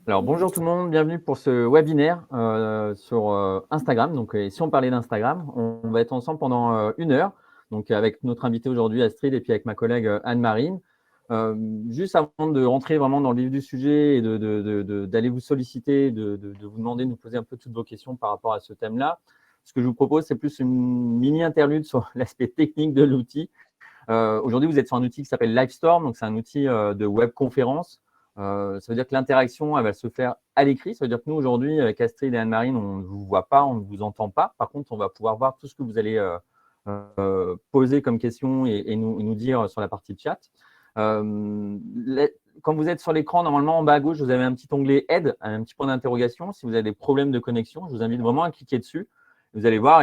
Alors, bonjour tout le monde, bienvenue pour ce webinaire sur Instagram. Donc, si on parlait d'Instagram, on va être ensemble pendant 1 heure, donc avec notre invité aujourd'hui Astrid et puis avec ma collègue Anne-Marine. Juste avant de rentrer vraiment dans le vif du sujet et d'aller vous solliciter, de vous demander de nous poser un peu toutes vos questions par rapport à ce thème-là, ce que je vous propose, c'est plus une mini-interlude sur l'aspect technique de l'outil. Aujourd'hui, vous êtes sur un outil qui s'appelle Livestorm, donc c'est un outil de webconférence. Ça veut dire que l'interaction, elle va se faire à l'écrit. Ça veut dire que nous, aujourd'hui, avec Astrid et Anne-Marine, on ne vous voit pas, on ne vous entend pas. Par contre, on va pouvoir voir tout ce que vous allez poser comme question et nous dire sur la partie chat. Quand vous êtes sur l'écran, normalement, en bas à gauche, vous avez un petit onglet « Aide », un petit point d'interrogation. Si vous avez des problèmes de connexion, je vous invite vraiment à cliquer dessus. Vous allez voir,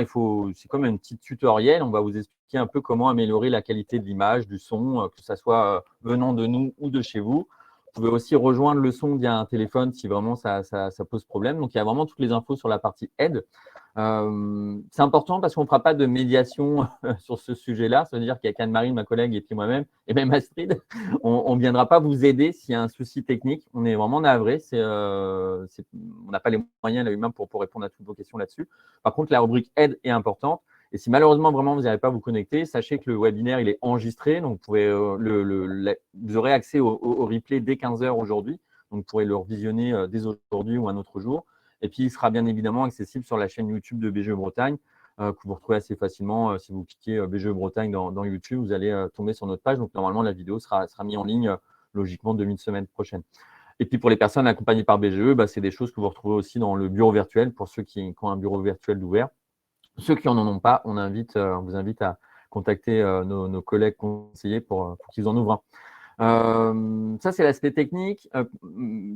c'est comme un petit tutoriel. On va vous expliquer un peu comment améliorer la qualité de l'image, du son, que ça soit venant de nous ou de chez vous. Vous pouvez aussi rejoindre le son via un téléphone si vraiment ça pose problème. Donc, il y a vraiment toutes les infos sur la partie aide. C'est important parce qu'on ne fera pas de médiation sur ce sujet-là. Ça veut dire qu'il y a qu'Anne-Marie, ma collègue, et puis moi-même, et même Astrid. On ne viendra pas vous aider s'il y a un souci technique. On est vraiment navré. On n'a pas les moyens, là, humains, pour répondre à toutes vos questions là-dessus. Par contre, la rubrique aide est importante. Et si malheureusement, vraiment, vous n'arrivez pas à vous connecter, sachez que le webinaire, il est enregistré. Donc, vous aurez accès au replay dès 15 h aujourd'hui. Donc, vous pourrez le revisionner dès aujourd'hui ou un autre jour. Et puis, il sera bien évidemment accessible sur la chaîne YouTube de BGE Bretagne, que vous retrouvez assez facilement. Si vous cliquez BGE Bretagne dans YouTube, vous allez tomber sur notre page. Donc, normalement, la vidéo sera mise en ligne logiquement demi-semaine prochaine. Et puis, pour les personnes accompagnées par BGE, c'est des choses que vous retrouvez aussi dans le bureau virtuel pour ceux qui ont un bureau virtuel d'ouvert. Ceux qui n'en ont pas, on vous invite à contacter nos collègues conseillers pour qu'ils en ouvrent un. Ça, c'est l'aspect technique,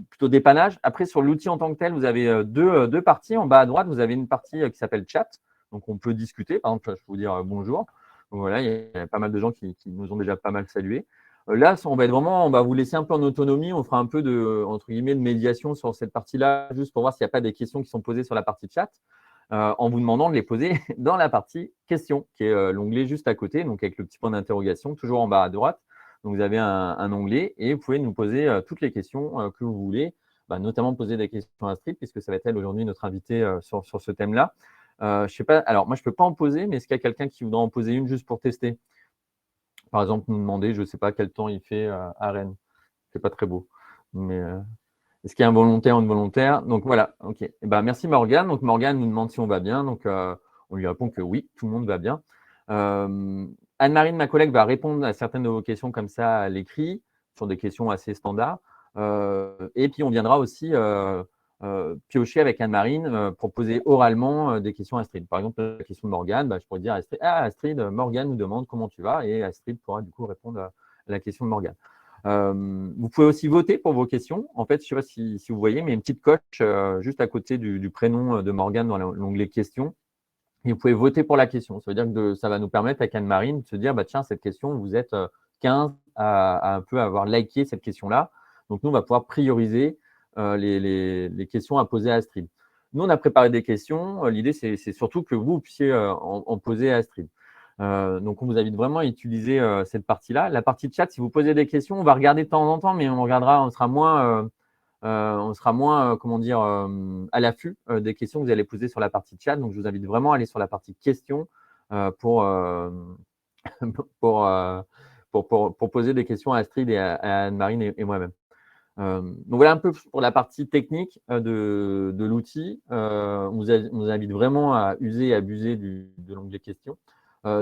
plutôt dépannage. Après, sur l'outil en tant que tel, vous avez deux parties. En bas à droite, vous avez une partie qui s'appelle chat. Donc, on peut discuter. Par exemple, je peux vous dire bonjour. Donc, voilà, il y a pas mal de gens qui nous ont déjà pas mal salués. Là, on va vous laisser un peu en autonomie. On fera un peu entre guillemets, de médiation sur cette partie-là, juste pour voir s'il n'y a pas des questions qui sont posées sur la partie chat. En vous demandant de les poser dans la partie questions, qui est l'onglet juste à côté, donc avec le petit point d'interrogation, toujours en bas à droite. Donc, vous avez un onglet et vous pouvez nous poser toutes les questions que vous voulez, notamment poser des questions à Astrid, puisque ça va être elle aujourd'hui notre invitée sur ce thème-là. Je sais pas, alors moi, je ne peux pas en poser, mais est-ce qu'il y a quelqu'un qui voudra en poser une juste pour tester? Par exemple, nous demander, je ne sais pas quel temps il fait à Rennes. C'est pas très beau, mais… Est-ce qu'il y a un volontaire ou une volontaire? Donc voilà, ok. Merci Morgane. Donc Morgane nous demande si on va bien. Donc on lui répond que oui, tout le monde va bien. Anne-Marine, ma collègue, va répondre à certaines de vos questions comme ça à l'écrit, sur des questions assez standards. Et puis on viendra aussi piocher avec Anne-Marine pour poser oralement des questions à Astrid. Par exemple, la question de Morgane, je pourrais dire à Astrid, Astrid, Morgane nous demande comment tu vas, et Astrid pourra du coup répondre à la question de Morgane. Vous pouvez aussi voter pour vos questions. En fait, je ne sais pas si vous voyez, mais il y a une petite coche juste à côté du prénom de Morgane dans l'onglet questions. Et vous pouvez voter pour la question. Ça veut dire que ça va nous permettre avec Anne-Marine de se dire, tiens, cette question, vous êtes 15 à un peu avoir liké cette question-là. Donc, nous, on va pouvoir prioriser les questions à poser à Astrid. Nous, on a préparé des questions. L'idée, c'est surtout que vous puissiez en poser à Astrid. Donc, on vous invite vraiment à utiliser cette partie-là. La partie de chat, si vous posez des questions, on va regarder de temps en temps, mais on sera moins, comment dire, à l'affût des questions que vous allez poser sur la partie chat. Donc, je vous invite vraiment à aller sur la partie questions pour poser des questions à Astrid et à Anne-Marine et moi-même. Donc, voilà un peu pour la partie technique de l'outil. On vous invite vraiment à user et abuser de l'onglet questions.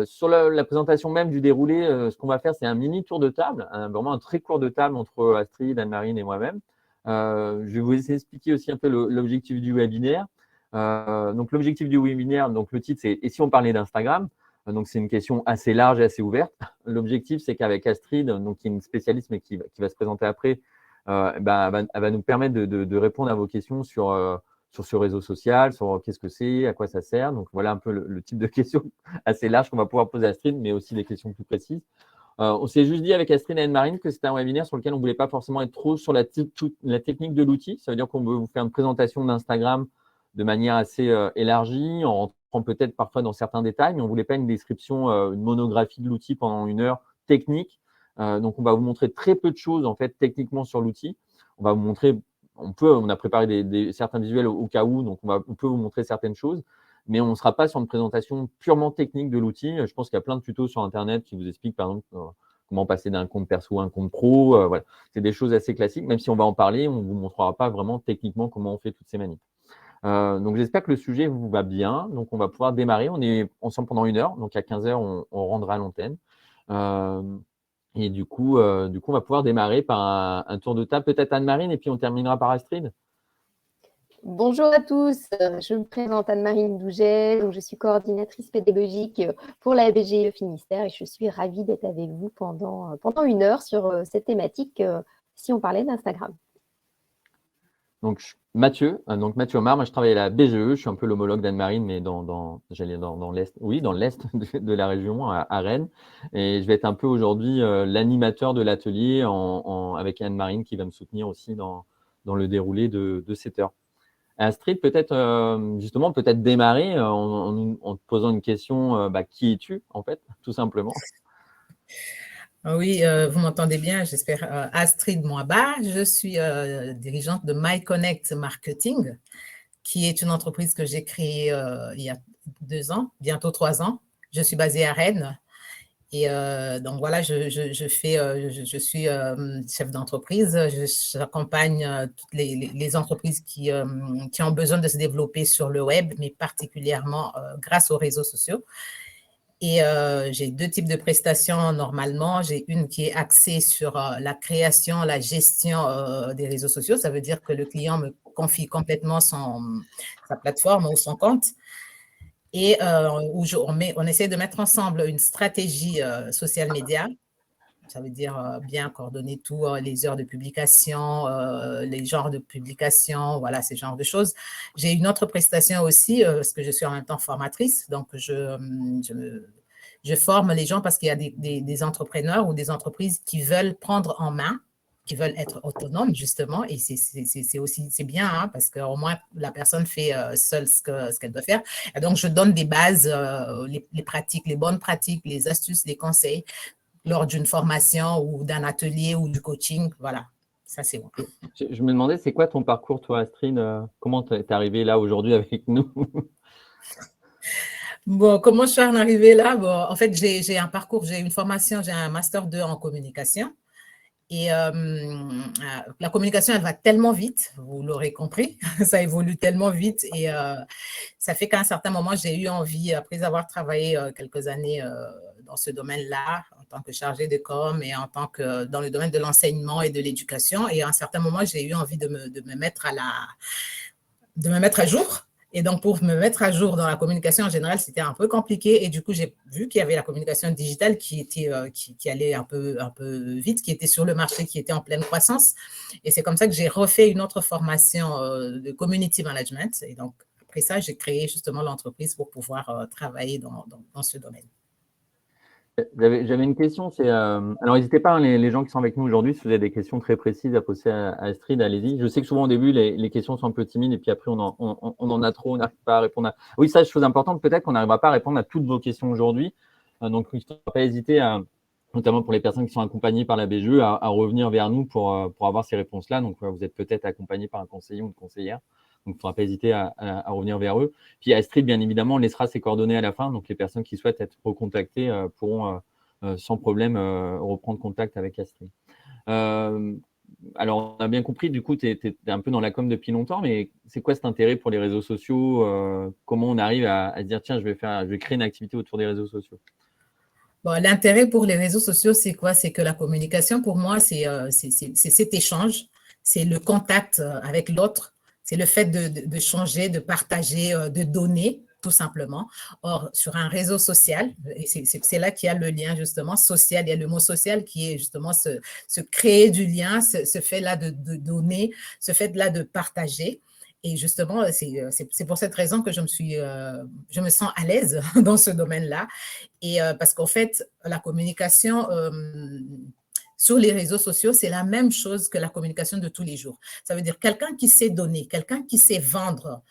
Sur la présentation même du déroulé, ce qu'on va faire, c'est un mini tour de table, vraiment un très court de table entre Astrid, Anne-Marine et moi-même. Je vais vous expliquer aussi un peu l'objectif du webinaire. Donc, l'objectif du webinaire, donc le titre, c'est « Et si on parlait d'Instagram ?» Donc, c'est une question assez large et assez ouverte. L'objectif, c'est qu'avec Astrid, donc, qui est une spécialiste, mais qui va se présenter après, elle va nous permettre de répondre à vos questions sur ce réseau social, sur qu'est-ce que c'est, à quoi ça sert. Donc, voilà un peu le type de questions assez large qu'on va pouvoir poser à Astrid, mais aussi des questions plus précises. On s'est juste dit avec Astrid et Anne-Marine que c'était un webinaire sur lequel on ne voulait pas forcément être trop sur la technique de l'outil. Ça veut dire qu'on veut vous faire une présentation d'Instagram de manière assez élargie, en rentrant peut-être parfois dans certains détails, mais on ne voulait pas une description, une monographie de l'outil pendant 1 heure technique. Donc, on va vous montrer très peu de choses, en fait, techniquement sur l'outil. On va vous montrer, on a préparé certains visuels au cas où, donc on peut vous montrer certaines choses, mais on ne sera pas sur une présentation purement technique de l'outil. Je pense qu'il y a plein de tutos sur Internet qui vous expliquent, par exemple, comment passer d'un compte perso à un compte pro. Voilà. C'est des choses assez classiques. Même si on va en parler, on ne vous montrera pas vraiment techniquement comment on fait toutes ces manips. Donc, j'espère que le sujet vous va bien. Donc, on va pouvoir démarrer. On est ensemble pendant 1 heure. Donc, à 15 heures, on rendra à l'antenne. Et du coup, on va pouvoir démarrer par un tour de table, peut-être Anne-Marine, et puis on terminera par Astrid. Bonjour à tous, je me présente Anne-Marine Douget, donc je suis coordinatrice pédagogique pour la BGE Finistère et je suis ravie d'être avec vous pendant 1 heure sur cette thématique si on parlait d'Instagram. Donc, Mathieu Omar, moi je travaille à la BGE, je suis un peu l'homologue d'Anne-Marine, mais dans l'Est, oui, dans l'Est de la région, à Rennes. Et je vais être un peu aujourd'hui l'animateur de l'atelier avec Anne-Marine qui va me soutenir aussi dans le déroulé de cette heure. Astrid, justement, peut-être démarrer en te posant une question, qui es-tu, en fait, tout simplement? Oui, vous m'entendez bien, j'espère. Astrid Moaba, je suis dirigeante de MyConnect Marketing, qui est une entreprise que j'ai créée il y a 2 ans, bientôt 3 ans. Je suis basée à Rennes. Et donc voilà, je suis chef d'entreprise. J'accompagne toutes les entreprises qui ont besoin de se développer sur le web, mais particulièrement grâce aux réseaux sociaux. Et j'ai 2 types de prestations normalement. J'ai une qui est axée sur la création, la gestion des réseaux sociaux. Ça veut dire que le client me confie complètement sa plateforme ou son compte. Et où on essaie de mettre ensemble une stratégie social média. Ça veut dire bien coordonner tous les heures de publication, les genres de publication, voilà, ces genres de choses. J'ai une autre prestation aussi, parce que je suis en même temps formatrice. Donc, je forme les gens parce qu'il y a des entrepreneurs ou des entreprises qui veulent prendre en main, qui veulent être autonomes, justement. Et c'est bien, hein, parce qu'au moins, la personne fait seule ce qu'elle doit faire. Et donc, je donne des bases, les pratiques, les bonnes pratiques, les astuces, les conseils lors d'une formation ou d'un atelier ou du coaching. Voilà, ça c'est bon. Je me demandais, c'est quoi ton parcours, toi, Astrid? Comment tu es arrivée là aujourd'hui avec nous? Bon, comment je suis arrivée là? Bon, en fait, j'ai un parcours, j'ai une formation, j'ai un master 2 en communication. Et la communication, elle va tellement vite, vous l'aurez compris, ça évolue tellement vite. Et ça fait qu'à un certain moment, j'ai eu envie, après avoir travaillé quelques années dans ce domaine-là, en tant que chargée de com et en tant que dans le domaine de l'enseignement et de l'éducation. Et à un certain moment, j'ai eu envie de me mettre à jour. Et donc, pour me mettre à jour dans la communication en général, c'était un peu compliqué. Et du coup, j'ai vu qu'il y avait la communication digitale qui allait un peu vite, qui était sur le marché, qui était en pleine croissance. Et c'est comme ça que j'ai refait une autre formation de community management. Et donc, après ça, j'ai créé justement l'entreprise pour pouvoir travailler dans ce domaine. J'avais une question, alors n'hésitez pas, hein, les gens qui sont avec nous aujourd'hui, si vous avez des questions très précises à poser à Astrid, allez-y. Je sais que souvent au début, les questions sont un peu timides et puis après, on en a trop, on n'arrive pas à répondre Oui, ça, chose importante, peut-être qu'on n'arrivera pas à répondre à toutes vos questions aujourd'hui. Donc, il ne faut pas hésiter, notamment pour les personnes qui sont accompagnées par la BGE, à revenir vers nous pour avoir ces réponses-là. Donc, vous êtes peut-être accompagné par un conseiller ou une conseillère. Donc, il ne faudra pas hésiter à revenir vers eux. Puis Astrid, bien évidemment, on laissera ses coordonnées à la fin. Donc, les personnes qui souhaitent être recontactées pourront sans problème reprendre contact avec Astrid. Alors, on a bien compris, du coup, tu es un peu dans la com depuis longtemps, mais c'est quoi cet intérêt pour les réseaux sociaux? Comment on arrive à se dire, tiens, je vais créer une activité autour des réseaux sociaux? Bon, l'intérêt pour les réseaux sociaux, c'est quoi? C'est que la communication, pour moi, c'est cet échange, c'est le contact avec l'autre, c'est le fait de changer, de partager, de donner, tout simplement. Or, sur un réseau social, et c'est là qu'il y a le lien justement social, il y a le mot social qui est justement se créer du lien, ce fait-là de donner, ce fait-là de partager. Et justement, c'est pour cette raison que je me sens à l'aise dans ce domaine-là. Et parce qu'en fait, la communication sur les réseaux sociaux, c'est la même chose que la communication de tous les jours. Ça veut dire quelqu'un qui sait donner, quelqu'un qui sait vendre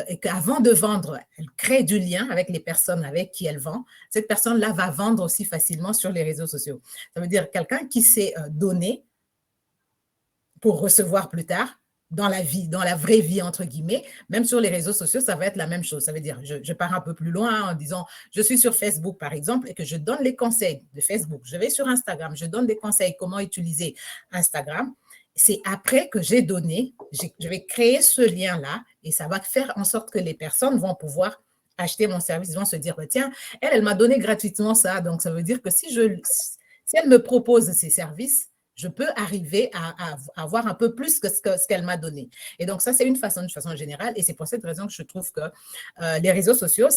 et qu'avant de vendre, elle crée du lien avec les personnes avec qui elle vend, cette personne-là va vendre aussi facilement sur les réseaux sociaux. Ça veut dire quelqu'un qui sait donner pour recevoir plus tard, dans la vie, dans la vraie vie, entre guillemets, même sur les réseaux sociaux, ça va être la même chose. Ça veut dire, je pars un peu plus loin en disant, je suis sur Facebook, par exemple, et que je donne les conseils de Facebook. Je vais sur Instagram, je donne des conseils comment utiliser Instagram. C'est après que j'ai donné, je vais créer ce lien-là et ça va faire en sorte que les personnes vont pouvoir acheter mon service, ils vont se dire, tiens, elle m'a donné gratuitement ça. Donc, ça veut dire que si elle me propose ces services, je peux arriver à avoir un peu plus que ce qu'elle m'a donné. Et donc, ça, c'est une façon générale. Et c'est pour cette raison que je trouve que les réseaux sociaux,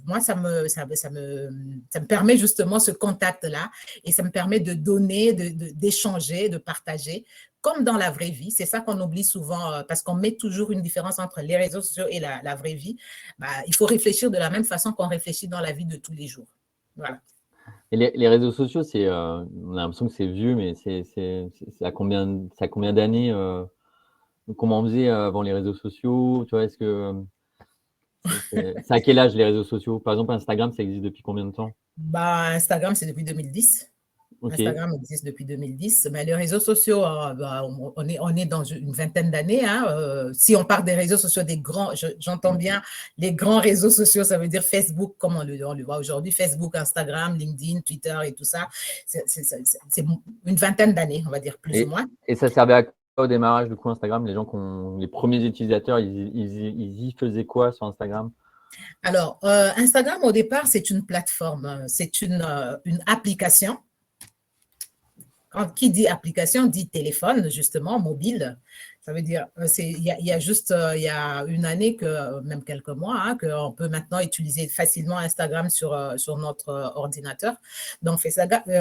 moi, ça me permet justement ce contact-là et ça me permet de donner, d'échanger, de partager, comme dans la vraie vie. C'est ça qu'on oublie souvent parce qu'on met toujours une différence entre les réseaux sociaux et la vraie vie. Il faut réfléchir de la même façon qu'on réfléchit dans la vie de tous les jours. Voilà. Et les réseaux sociaux, on a l'impression que c'est vieux, mais ça a combien d'années comment on faisait avant les réseaux sociaux? Tu vois, est-ce que c'est à quel âge les réseaux sociaux? Par exemple, Instagram, ça existe depuis combien de temps? Instagram, c'est depuis 2010. Okay. Instagram existe depuis 2010, mais les réseaux sociaux, on est dans une vingtaine d'années. Si on parle des réseaux sociaux, des grands, j'entends bien les grands réseaux sociaux, ça veut dire Facebook, comme on le voit aujourd'hui, Facebook, Instagram, LinkedIn, Twitter et tout ça. C'est une vingtaine d'années, on va dire, plus ou moins. Et ça servait à quoi au démarrage, du coup, Instagram? Les premiers utilisateurs, ils y faisaient quoi sur Instagram? Alors, Instagram, au départ, c'est une plateforme, c'est une application. Quand qui dit application, dit téléphone, justement, mobile. Ça veut dire, il y a une année, même quelques mois, qu'on peut maintenant utiliser facilement Instagram sur notre ordinateur. Donc,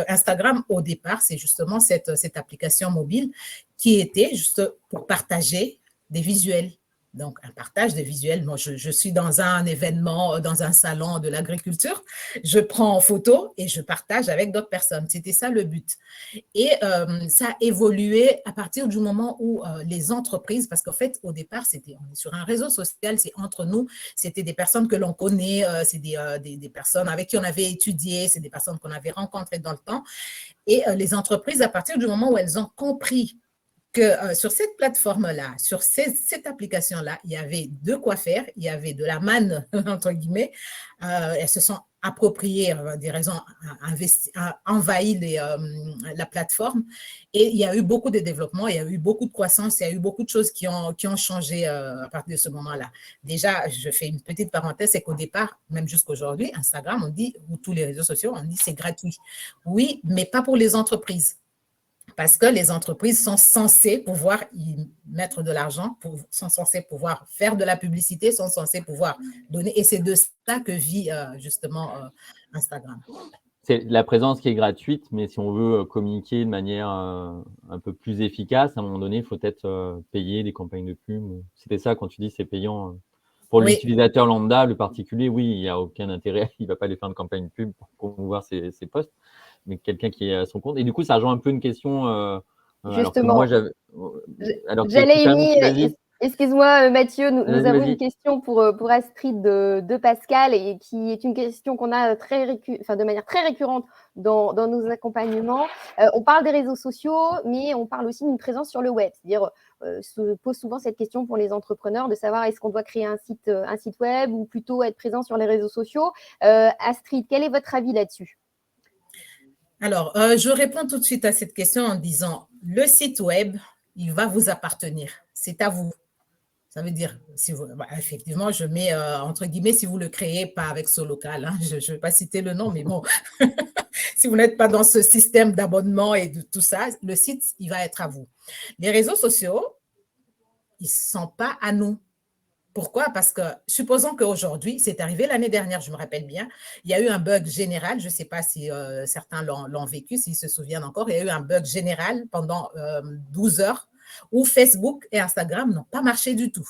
Instagram, au départ, c'est justement cette application mobile qui était juste pour partager des visuels. Donc, un partage de visuels. Moi, je suis dans un événement, dans un salon de l'agriculture. Je prends en photo et je partage avec d'autres personnes. C'était ça le but. Et ça a évolué à partir du moment où les entreprises, parce qu'en fait, au départ, on est sur un réseau social, c'est entre nous, c'était des personnes que l'on connaît, c'est des personnes avec qui on avait étudié, c'est des personnes qu'on avait rencontrées dans le temps. Et les entreprises, à partir du moment où elles ont compris que sur cette plateforme-là, sur cette application-là, il y avait de quoi faire, il y avait de la manne, entre guillemets. Elles se sont appropriées, des raisons, envahi la plateforme. Et il y a eu beaucoup de développement, il y a eu beaucoup de croissance, il y a eu beaucoup de choses qui ont changé à partir de ce moment-là. Déjà, je fais une petite parenthèse, c'est qu'au départ, même jusqu'aujourd'hui, Instagram, on dit, ou tous les réseaux sociaux, on dit c'est gratuit. Oui, mais pas pour les entreprises. Parce que les entreprises sont censées pouvoir y mettre de l'argent, sont censées pouvoir faire de la publicité, sont censées pouvoir donner. Et c'est de ça que vit justement Instagram. C'est la présence qui est gratuite, mais si on veut communiquer de manière un peu plus efficace, à un moment donné, il faut peut-être payer des campagnes de pub. C'était ça quand tu dis c'est payant. Pour l'utilisateur lambda, le particulier, oui, il n'y a aucun intérêt. Il ne va pas aller faire de campagne de pub pour promouvoir ses posts. Mais quelqu'un qui est à son compte. Et du coup, ça rejoint un peu une question. Justement, j'allais y venir. Excuse-moi, Mathieu, nous avons une question pour Astrid de Pascal et qui est une question qu'on a de manière très récurrente dans nos accompagnements. On parle des réseaux sociaux, mais on parle aussi d'une présence sur le web. C'est-à-dire, se pose souvent cette question pour les entrepreneurs de savoir est-ce qu'on doit créer un site web ou plutôt être présent sur les réseaux sociaux. Astrid, quel est votre avis là-dessus ? Alors, je réponds tout de suite à cette question en disant, le site web, il va vous appartenir. C'est à vous. Ça veut dire, effectivement, je mets entre guillemets, si vous le créez, pas avec Solocal, je ne vais pas citer le nom, mais bon, si vous n'êtes pas dans ce système d'abonnement et de tout ça, le site, il va être à vous. Les réseaux sociaux, ils ne sont pas à nous. Pourquoi? Parce que supposons qu'aujourd'hui, c'est arrivé l'année dernière, je me rappelle bien, il y a eu un bug général, je ne sais pas si certains l'ont vécu, s'ils se souviennent encore, il y a eu un bug général pendant 12 heures où Facebook et Instagram n'ont pas marché du tout.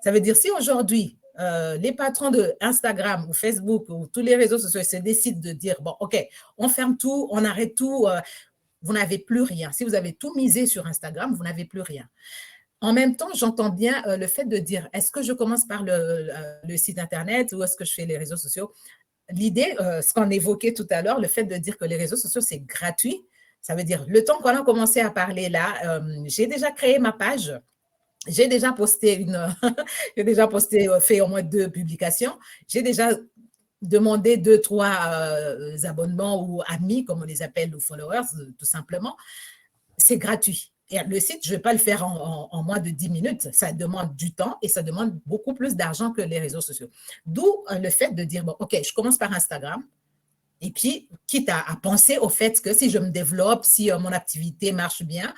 Ça veut dire si aujourd'hui, les patrons de Instagram ou Facebook ou tous les réseaux sociaux se décident de dire, bon, OK, on ferme tout, on arrête tout, vous n'avez plus rien. Si vous avez tout misé sur Instagram, vous n'avez plus rien. en même temps, j'entends bien le fait de dire, est-ce que je commence par le site Internet ou est-ce que je fais les réseaux sociaux? L'idée, ce qu'on évoquait tout à l'heure, le fait de dire que les réseaux sociaux, c'est gratuit, ça veut dire, le temps qu'on a commencé à parler là, j'ai déjà créé ma page, j'ai déjà posté j'ai déjà posté, fait au moins 2 publications, j'ai déjà demandé 2, 3 abonnements ou amis, comme on les appelle, ou followers, tout simplement. C'est gratuit. Et le site, je ne vais pas le faire en moins de 10 minutes. Ça demande du temps et ça demande beaucoup plus d'argent que les réseaux sociaux. D'où le fait de dire, bon, OK, je commence par Instagram. Et puis, quitte à penser au fait que si je me développe, si mon activité marche bien,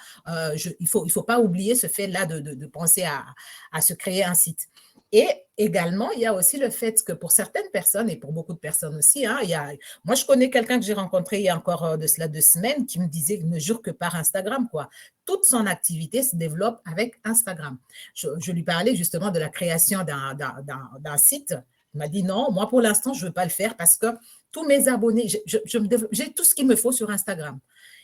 il faut pas oublier ce fait-là de penser à se créer un site. Et également, il y a aussi le fait que pour certaines personnes et pour beaucoup de personnes aussi, hein, moi, je connais quelqu'un que j'ai rencontré il y a encore de cela 2 semaines qui me disait qu'il ne jure que par Instagram, quoi. Toute son activité se développe avec Instagram. Je lui parlais justement de la création d'un site. Il m'a dit non, moi pour l'instant, je ne veux pas le faire parce que tous mes abonnés, j'ai tout ce qu'il me faut sur Instagram.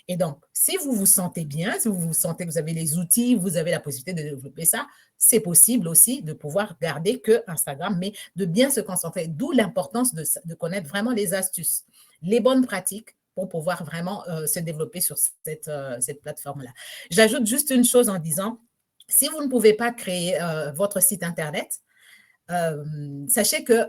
Et donc, si vous vous sentez bien, si vous sentez que vous avez les outils, vous avez la possibilité de développer ça, c'est possible aussi de pouvoir garder que Instagram, mais de bien se concentrer. D'où l'importance de connaître vraiment les astuces, les bonnes pratiques pour pouvoir vraiment se développer sur cette plateforme-là. J'ajoute juste une chose en disant, si vous ne pouvez pas créer votre site Internet, sachez que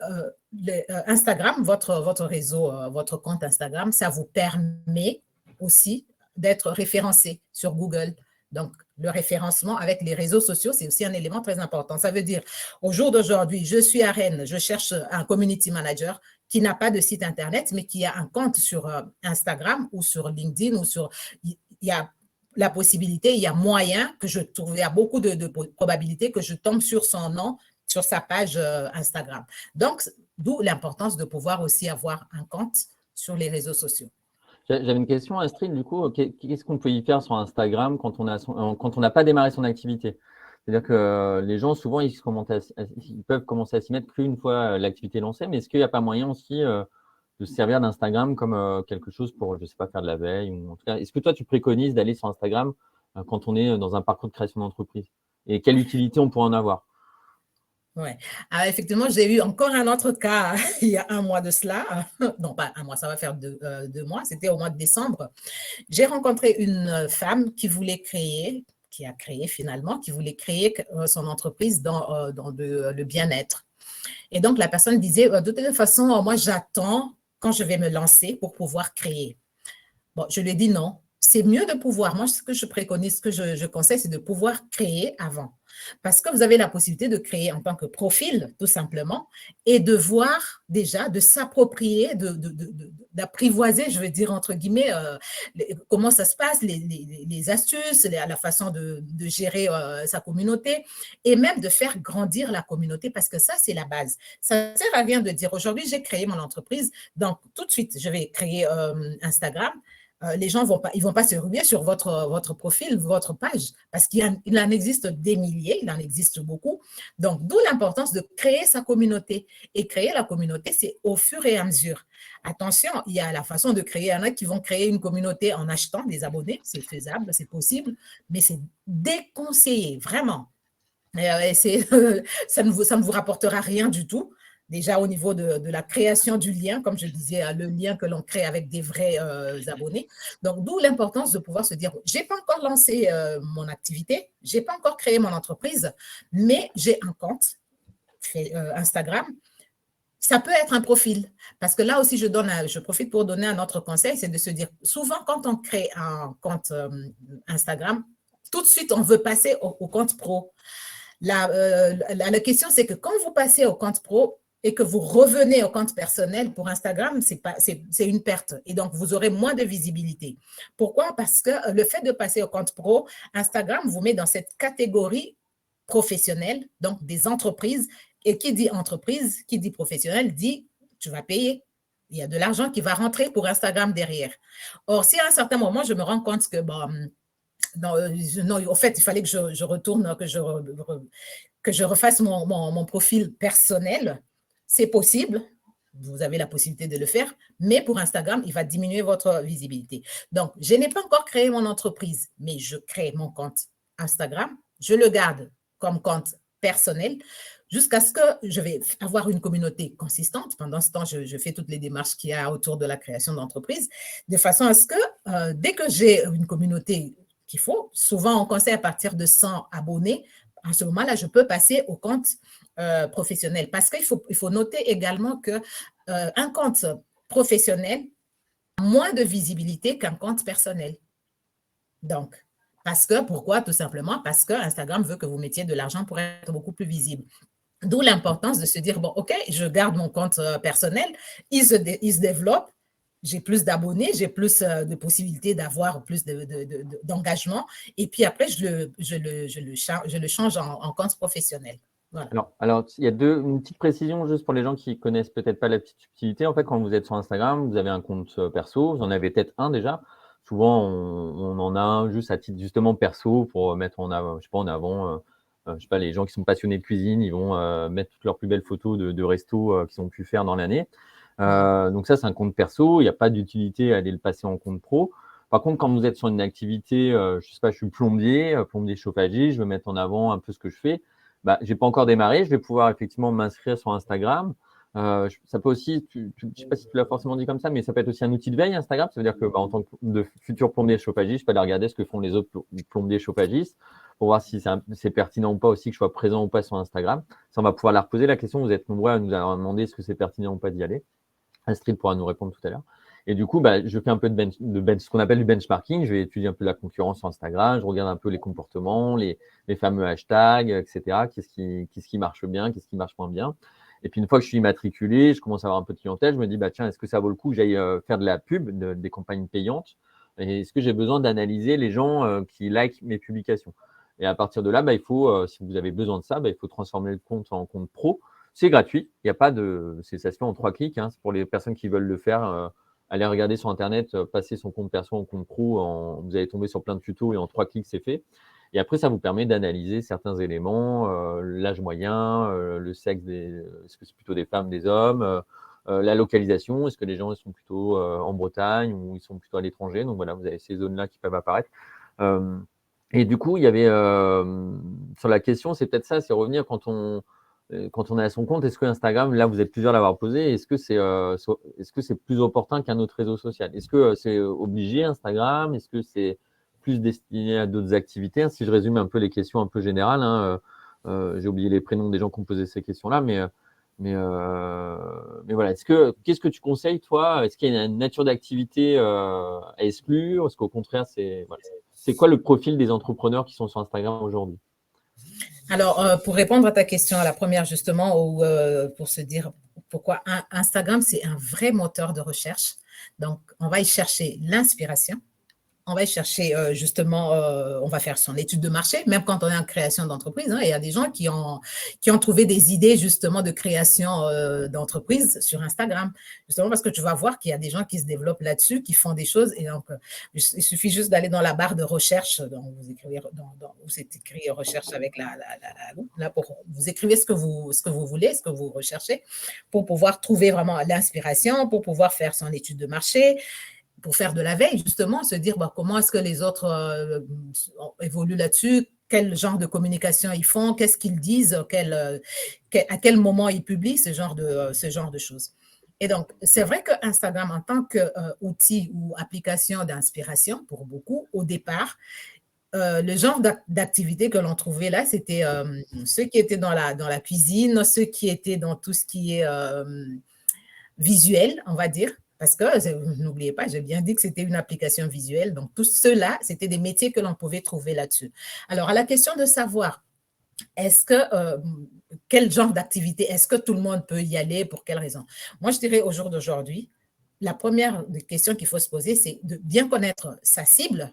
Instagram, votre réseau, votre compte Instagram, ça vous permet aussi d'être référencé sur Google. Donc, le référencement avec les réseaux sociaux, c'est aussi un élément très important. Ça veut dire, au jour d'aujourd'hui, je suis à Rennes, je cherche un community manager qui n'a pas de site Internet, mais qui a un compte sur Instagram ou sur LinkedIn ou sur… Il y a la possibilité, il y a moyen que je trouve, il y a beaucoup de probabilités que je tombe sur son nom, sur sa page Instagram. Donc, d'où l'importance de pouvoir aussi avoir un compte sur les réseaux sociaux. J'avais une question, Astrid, du coup, qu'est-ce qu'on peut y faire sur Instagram quand on n'a pas démarré son activité? C'est-à-dire que les gens, souvent, ils peuvent commencer à s'y mettre qu'une fois l'activité lancée, mais est-ce qu'il n'y a pas moyen aussi de se servir d'Instagram comme quelque chose pour, je ne sais pas, faire de la veille ou en tout cas, est-ce que toi, tu préconises d'aller sur Instagram quand on est dans un parcours de création d'entreprise? Et quelle utilité on pourrait en avoir? Oui. Alors, effectivement, j'ai eu encore un autre cas il y a 1 mois de cela. Non, pas 1 mois, ça va faire 2 mois. C'était au mois de décembre. J'ai rencontré une femme qui voulait créer, qui a créé finalement, qui voulait créer son entreprise dans le bien-être. Et donc, la personne disait, de toute façon, moi, j'attends quand je vais me lancer pour pouvoir créer. Bon, je lui ai dit non. C'est mieux de pouvoir, moi, ce que je préconise, ce que je conseille, c'est de pouvoir créer avant. Parce que vous avez la possibilité de créer en tant que profil, tout simplement, et de voir déjà, de s'approprier, d'apprivoiser, je veux dire, entre guillemets, comment ça se passe, les astuces, la façon de gérer sa communauté, et même de faire grandir la communauté, parce que ça, c'est la base. Ça ne sert à rien de dire, aujourd'hui, j'ai créé mon entreprise, donc tout de suite, je vais créer Instagram. Les gens ils vont pas se ruer sur votre profil, votre page, parce qu'il en existe des milliers, il en existe beaucoup. Donc, d'où l'importance de créer sa communauté. Et créer la communauté, c'est au fur et à mesure. Attention, il y a la façon de créer. Il y en a qui vont créer une communauté en achetant des abonnés. C'est faisable, c'est possible, mais c'est déconseillé, vraiment. Ça ne vous rapportera rien du tout. Déjà au niveau de la création du lien, comme je disais, le lien que l'on crée avec des vrais abonnés. Donc, d'où l'importance de pouvoir se dire, je n'ai pas encore lancé mon activité, je n'ai pas encore créé mon entreprise, mais j'ai un compte Instagram. Ça peut être un profil, parce que là aussi, je profite pour donner un autre conseil, c'est de se dire, souvent quand on crée un compte Instagram, tout de suite, on veut passer au compte pro. La question, c'est que quand vous passez au compte pro et que vous revenez au compte personnel pour Instagram, c'est une perte. Et donc, vous aurez moins de visibilité. Pourquoi? Parce que le fait de passer au compte pro, Instagram vous met dans cette catégorie professionnelle, donc des entreprises. Et qui dit entreprise, qui dit professionnel, dit tu vas payer. Il y a de l'argent qui va rentrer pour Instagram derrière. Or, si à un certain moment, je me rends compte que non, en fait, il fallait que je retourne, que je refasse mon profil personnel. C'est possible, vous avez la possibilité de le faire, mais pour Instagram, il va diminuer votre visibilité. Donc, je n'ai pas encore créé mon entreprise, mais je crée mon compte Instagram je le garde comme compte personnel jusqu'à ce que je vais avoir une communauté consistante. Pendant ce temps, je fais toutes les démarches qu'il y a autour de la création d'entreprise, de façon à ce que dès que j'ai une communauté qu'il faut, souvent on conseille à partir de 100 abonnés, à ce moment-là, je peux passer au compte professionnel. Parce qu'il faut noter également qu'un compte professionnel a moins de visibilité qu'un compte personnel. Donc, pourquoi? Tout simplement parce que Instagram veut que vous mettiez de l'argent pour être beaucoup plus visible. D'où l'importance de se dire, bon, OK, je garde mon compte personnel, il se développe, j'ai plus d'abonnés, j'ai plus de possibilités d'avoir plus d'engagement, et puis après, je le change en compte professionnel. Voilà. Alors, il y a une petite précision juste pour les gens qui connaissent peut-être pas la petite subtilité. En fait, quand vous êtes sur Instagram, vous avez un compte perso, vous en avez peut-être un déjà. Souvent, on en a un juste à titre justement perso pour mettre en avant, je sais pas, en avant, je sais pas, les gens qui sont passionnés de cuisine, ils vont mettre toutes leurs plus belles photos de restos qu'ils ont pu faire dans l'année. Donc ça, c'est un compte perso. Il n'y a pas d'utilité à aller le passer en compte pro. Par contre, quand vous êtes sur une activité, je sais pas, je suis plombier chauffagiste, je veux mettre en avant un peu ce que je fais. J'ai pas encore démarré, je vais pouvoir effectivement m'inscrire sur Instagram. Ça peut aussi, je sais pas si tu l'as forcément dit comme ça, mais ça peut être aussi un outil de veille Instagram. Ça veut dire que en tant que de futur plombier chauffagiste, je peux aller regarder ce que font les autres plombiers chauffagistes pour voir si c'est pertinent ou pas aussi que je sois présent ou pas sur Instagram. Ça, on va pouvoir leur reposer la question. Vous êtes nombreux à nous avoir demandé est-ce que c'est pertinent ou pas d'y aller. Astrid pourra nous répondre tout à l'heure. Et du coup, je fais un peu ce qu'on appelle du benchmarking. Je vais étudier un peu la concurrence sur Instagram. Je regarde un peu les comportements, les fameux hashtags, etc. Qu'est-ce qui marche bien, qu'est-ce qui marche moins bien. Et puis, une fois que je suis immatriculé, je commence à avoir un peu de clientèle. Je me dis, tiens, est-ce que ça vaut le coup que j'aille faire de la pub, des campagnes payantes? Et est-ce que j'ai besoin d'analyser les gens qui likent mes publications? Et à partir de là, il faut, si vous avez besoin de ça, il faut transformer le compte en compte pro. C'est gratuit. Il n'y a pas ça se fait en 3 clics. C'est pour les personnes qui veulent le faire. Allez regarder sur Internet, passer son compte perso en compte pro, vous allez tomber sur plein de tutos et en 3 clics, c'est fait. Et après, ça vous permet d'analyser certains éléments, l'âge moyen, le sexe, est-ce que c'est plutôt des femmes, des hommes, la localisation, est-ce que les gens ils sont plutôt en Bretagne ou ils sont plutôt à l'étranger. Donc voilà, vous avez ces zones-là qui peuvent apparaître. Et du coup, il y avait sur la question, c'est peut-être ça, c'est revenir quand on est à son compte, est-ce que Instagram, là vous êtes plusieurs à l'avoir posé, est-ce que c'est plus opportun qu'un autre réseau social? Est-ce que c'est obligé Instagram? Est-ce que c'est plus destiné à d'autres activités? Si je résume un peu les questions un peu générales, j'ai oublié les prénoms des gens qui ont posé ces questions-là, mais voilà. Qu'est-ce que tu conseilles, toi? Est-ce qu'il y a une nature d'activité à exclure? Est-ce qu'au contraire, c'est quoi le profil des entrepreneurs qui sont sur Instagram aujourd'hui? Alors, pour répondre à ta question, à la première justement, ou pour se dire pourquoi Instagram, c'est un vrai moteur de recherche. Donc, on va y chercher l'inspiration. On va y chercher justement, on va faire son étude de marché, même quand on est en création d'entreprise. Il y a des gens qui ont trouvé des idées justement de création d'entreprise sur Instagram, justement parce que tu vas voir qu'il y a des gens qui se développent là-dessus, qui font des choses. Et donc, il suffit juste d'aller dans la barre de recherche, où c'est écrit recherche avec là pour vous écrivez ce que vous voulez, ce que vous recherchez, pour pouvoir trouver vraiment l'inspiration, pour pouvoir faire son étude de marché, pour faire de la veille, justement, se dire comment est-ce que les autres évoluent là-dessus, quel genre de communication ils font, qu'est-ce qu'ils disent, à quel moment ils publient, ce genre de choses. Et donc, c'est vrai que Instagram, en tant qu'outil ou application d'inspiration, pour beaucoup, au départ, le genre d'activité que l'on trouvait là, c'était ceux qui étaient dans la cuisine, ceux qui étaient dans tout ce qui est visuel, on va dire. Parce que, n'oubliez pas, j'ai bien dit que c'était une application visuelle. Donc, tout cela, c'était des métiers que l'on pouvait trouver là-dessus. Alors, à la question de savoir, quel genre d'activité, est-ce que tout le monde peut y aller, pour quelles raisons? Moi, je dirais au jour d'aujourd'hui, la première question qu'il faut se poser, c'est de bien connaître sa cible.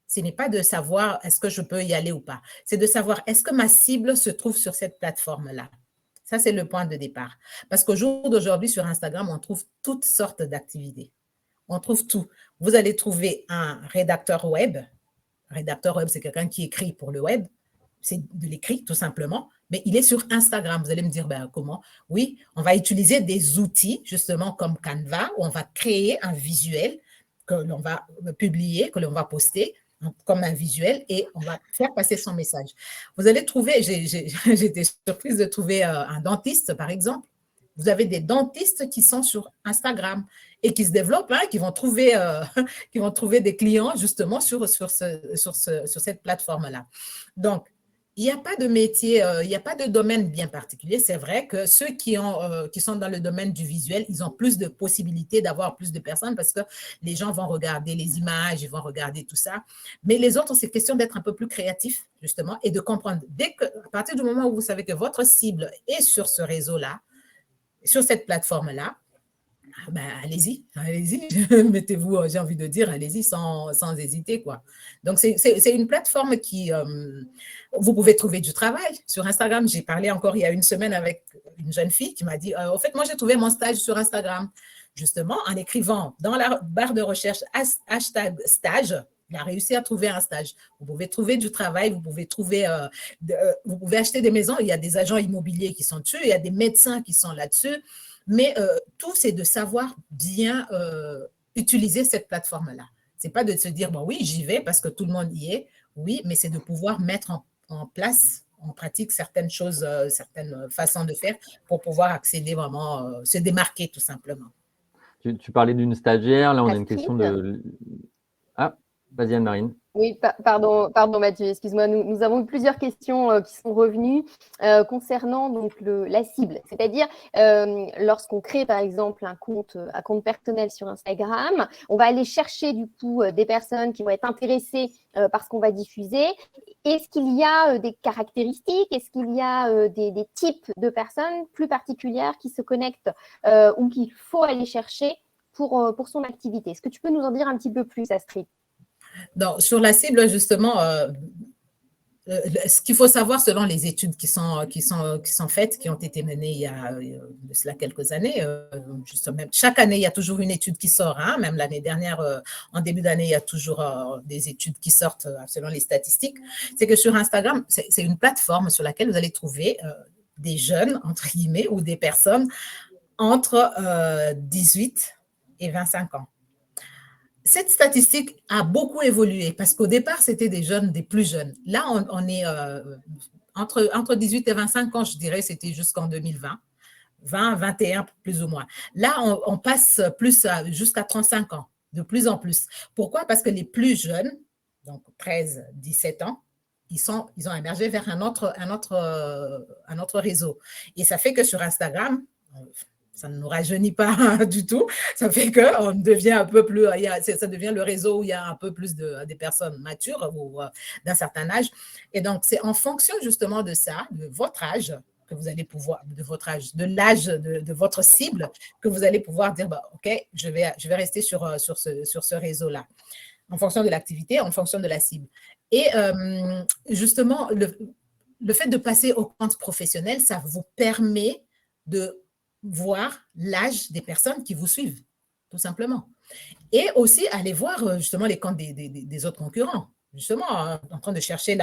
Ce n'est pas de savoir est-ce que je peux y aller ou pas. C'est de savoir est-ce que ma cible se trouve sur cette plateforme-là. Ça, c'est le point de départ. Parce qu'au jour d'aujourd'hui, sur Instagram, on trouve toutes sortes d'activités. On trouve tout. Vous allez trouver un rédacteur web. Rédacteur web, c'est quelqu'un qui écrit pour le web. C'est de l'écrit, tout simplement. Mais il est sur Instagram. Vous allez me dire, comment? Oui, on va utiliser des outils, justement, comme Canva, où on va créer un visuel que l'on va publier, que l'on va poster. comme un visuel et on va faire passer son message. Vous allez trouver, j'ai été surprise de trouver un dentiste, par exemple. Vous avez des dentistes qui sont sur Instagram et qui se développent, qui vont trouver des clients justement sur cette plateforme-là. Donc, il n'y a pas de métier, il n'y a pas de domaine bien particulier. C'est vrai que ceux qui sont dans le domaine du visuel, ils ont plus de possibilités d'avoir plus de personnes parce que les gens vont regarder les images, ils vont regarder tout ça. Mais les autres, c'est question d'être un peu plus créatif, justement, et de comprendre. À partir du moment où vous savez que votre cible est sur ce réseau-là, sur cette plateforme-là, allez-y, mettez-vous, j'ai envie de dire, allez-y sans hésiter, quoi. Donc, c'est une plateforme qui, vous pouvez trouver du travail. Sur Instagram, j'ai parlé encore il y a une semaine avec une jeune fille qui m'a dit, au fait, moi, j'ai trouvé mon stage sur Instagram, justement, en écrivant dans la barre de recherche hashtag stage. Il a réussi à trouver un stage. Vous pouvez trouver du travail, vous pouvez acheter des maisons. Il y a des agents immobiliers qui sont dessus, il y a des médecins qui sont là-dessus. Mais tout, c'est de savoir bien utiliser cette plateforme-là. Ce n'est pas de se dire, bon, oui, j'y vais parce que tout le monde y est. Oui, mais c'est de pouvoir mettre en place, en pratique certaines choses, certaines façons de faire pour pouvoir accéder vraiment, se démarquer tout simplement. Tu parlais d'une stagiaire. Là, on a une Astrid. question de… Ah, vas-y Anne-Marine. Oui, pardon Mathieu, excuse-moi. Nous avons eu plusieurs questions qui sont revenues concernant donc la cible. C'est-à-dire, lorsqu'on crée par exemple un compte personnel sur Instagram, on va aller chercher du coup des personnes qui vont être intéressées par ce qu'on va diffuser. Est-ce qu'il y a des caractéristiques? Est-ce qu'il y a des types de personnes plus particulières qui se connectent ou qu'il faut aller chercher pour son activité? Est-ce que tu peux nous en dire un petit peu plus, Astrid? Donc, sur la cible, justement, ce qu'il faut savoir selon les études qui sont faites, qui ont été menées il y a de cela quelques années, justement, chaque année, il y a toujours une étude qui sort, même l'année dernière, en début d'année, il y a toujours des études qui sortent selon les statistiques. C'est que sur Instagram, c'est une plateforme sur laquelle vous allez trouver des jeunes, entre guillemets, ou des personnes entre 18 et 25 ans. Cette statistique a beaucoup évolué parce qu'au départ, c'était des jeunes, des plus jeunes. Là, on est entre 18 et 25 ans, je dirais, c'était jusqu'en 2020, 20, 21 plus ou moins. Là, on passe plus jusqu'à 35 ans, de plus en plus. Pourquoi? Parce que les plus jeunes, donc 13, 17 ans, ils ont émergé vers un autre réseau. Et ça fait que sur Instagram, ça ne nous rajeunit pas du tout. Ça fait qu'on devient un peu plus, ça devient le réseau où il y a un peu plus des personnes matures ou d'un certain âge. Et donc, c'est en fonction justement de ça, de votre âge, que vous allez pouvoir, de l'âge de votre cible, que vous allez pouvoir dire, OK, je vais rester sur ce réseau-là, en fonction de l'activité, en fonction de la cible. Et justement, le fait de passer au compte professionnel, ça vous permet de voir l'âge des personnes qui vous suivent, tout simplement. Et aussi, aller voir justement les comptes des autres concurrents. Justement, en train de chercher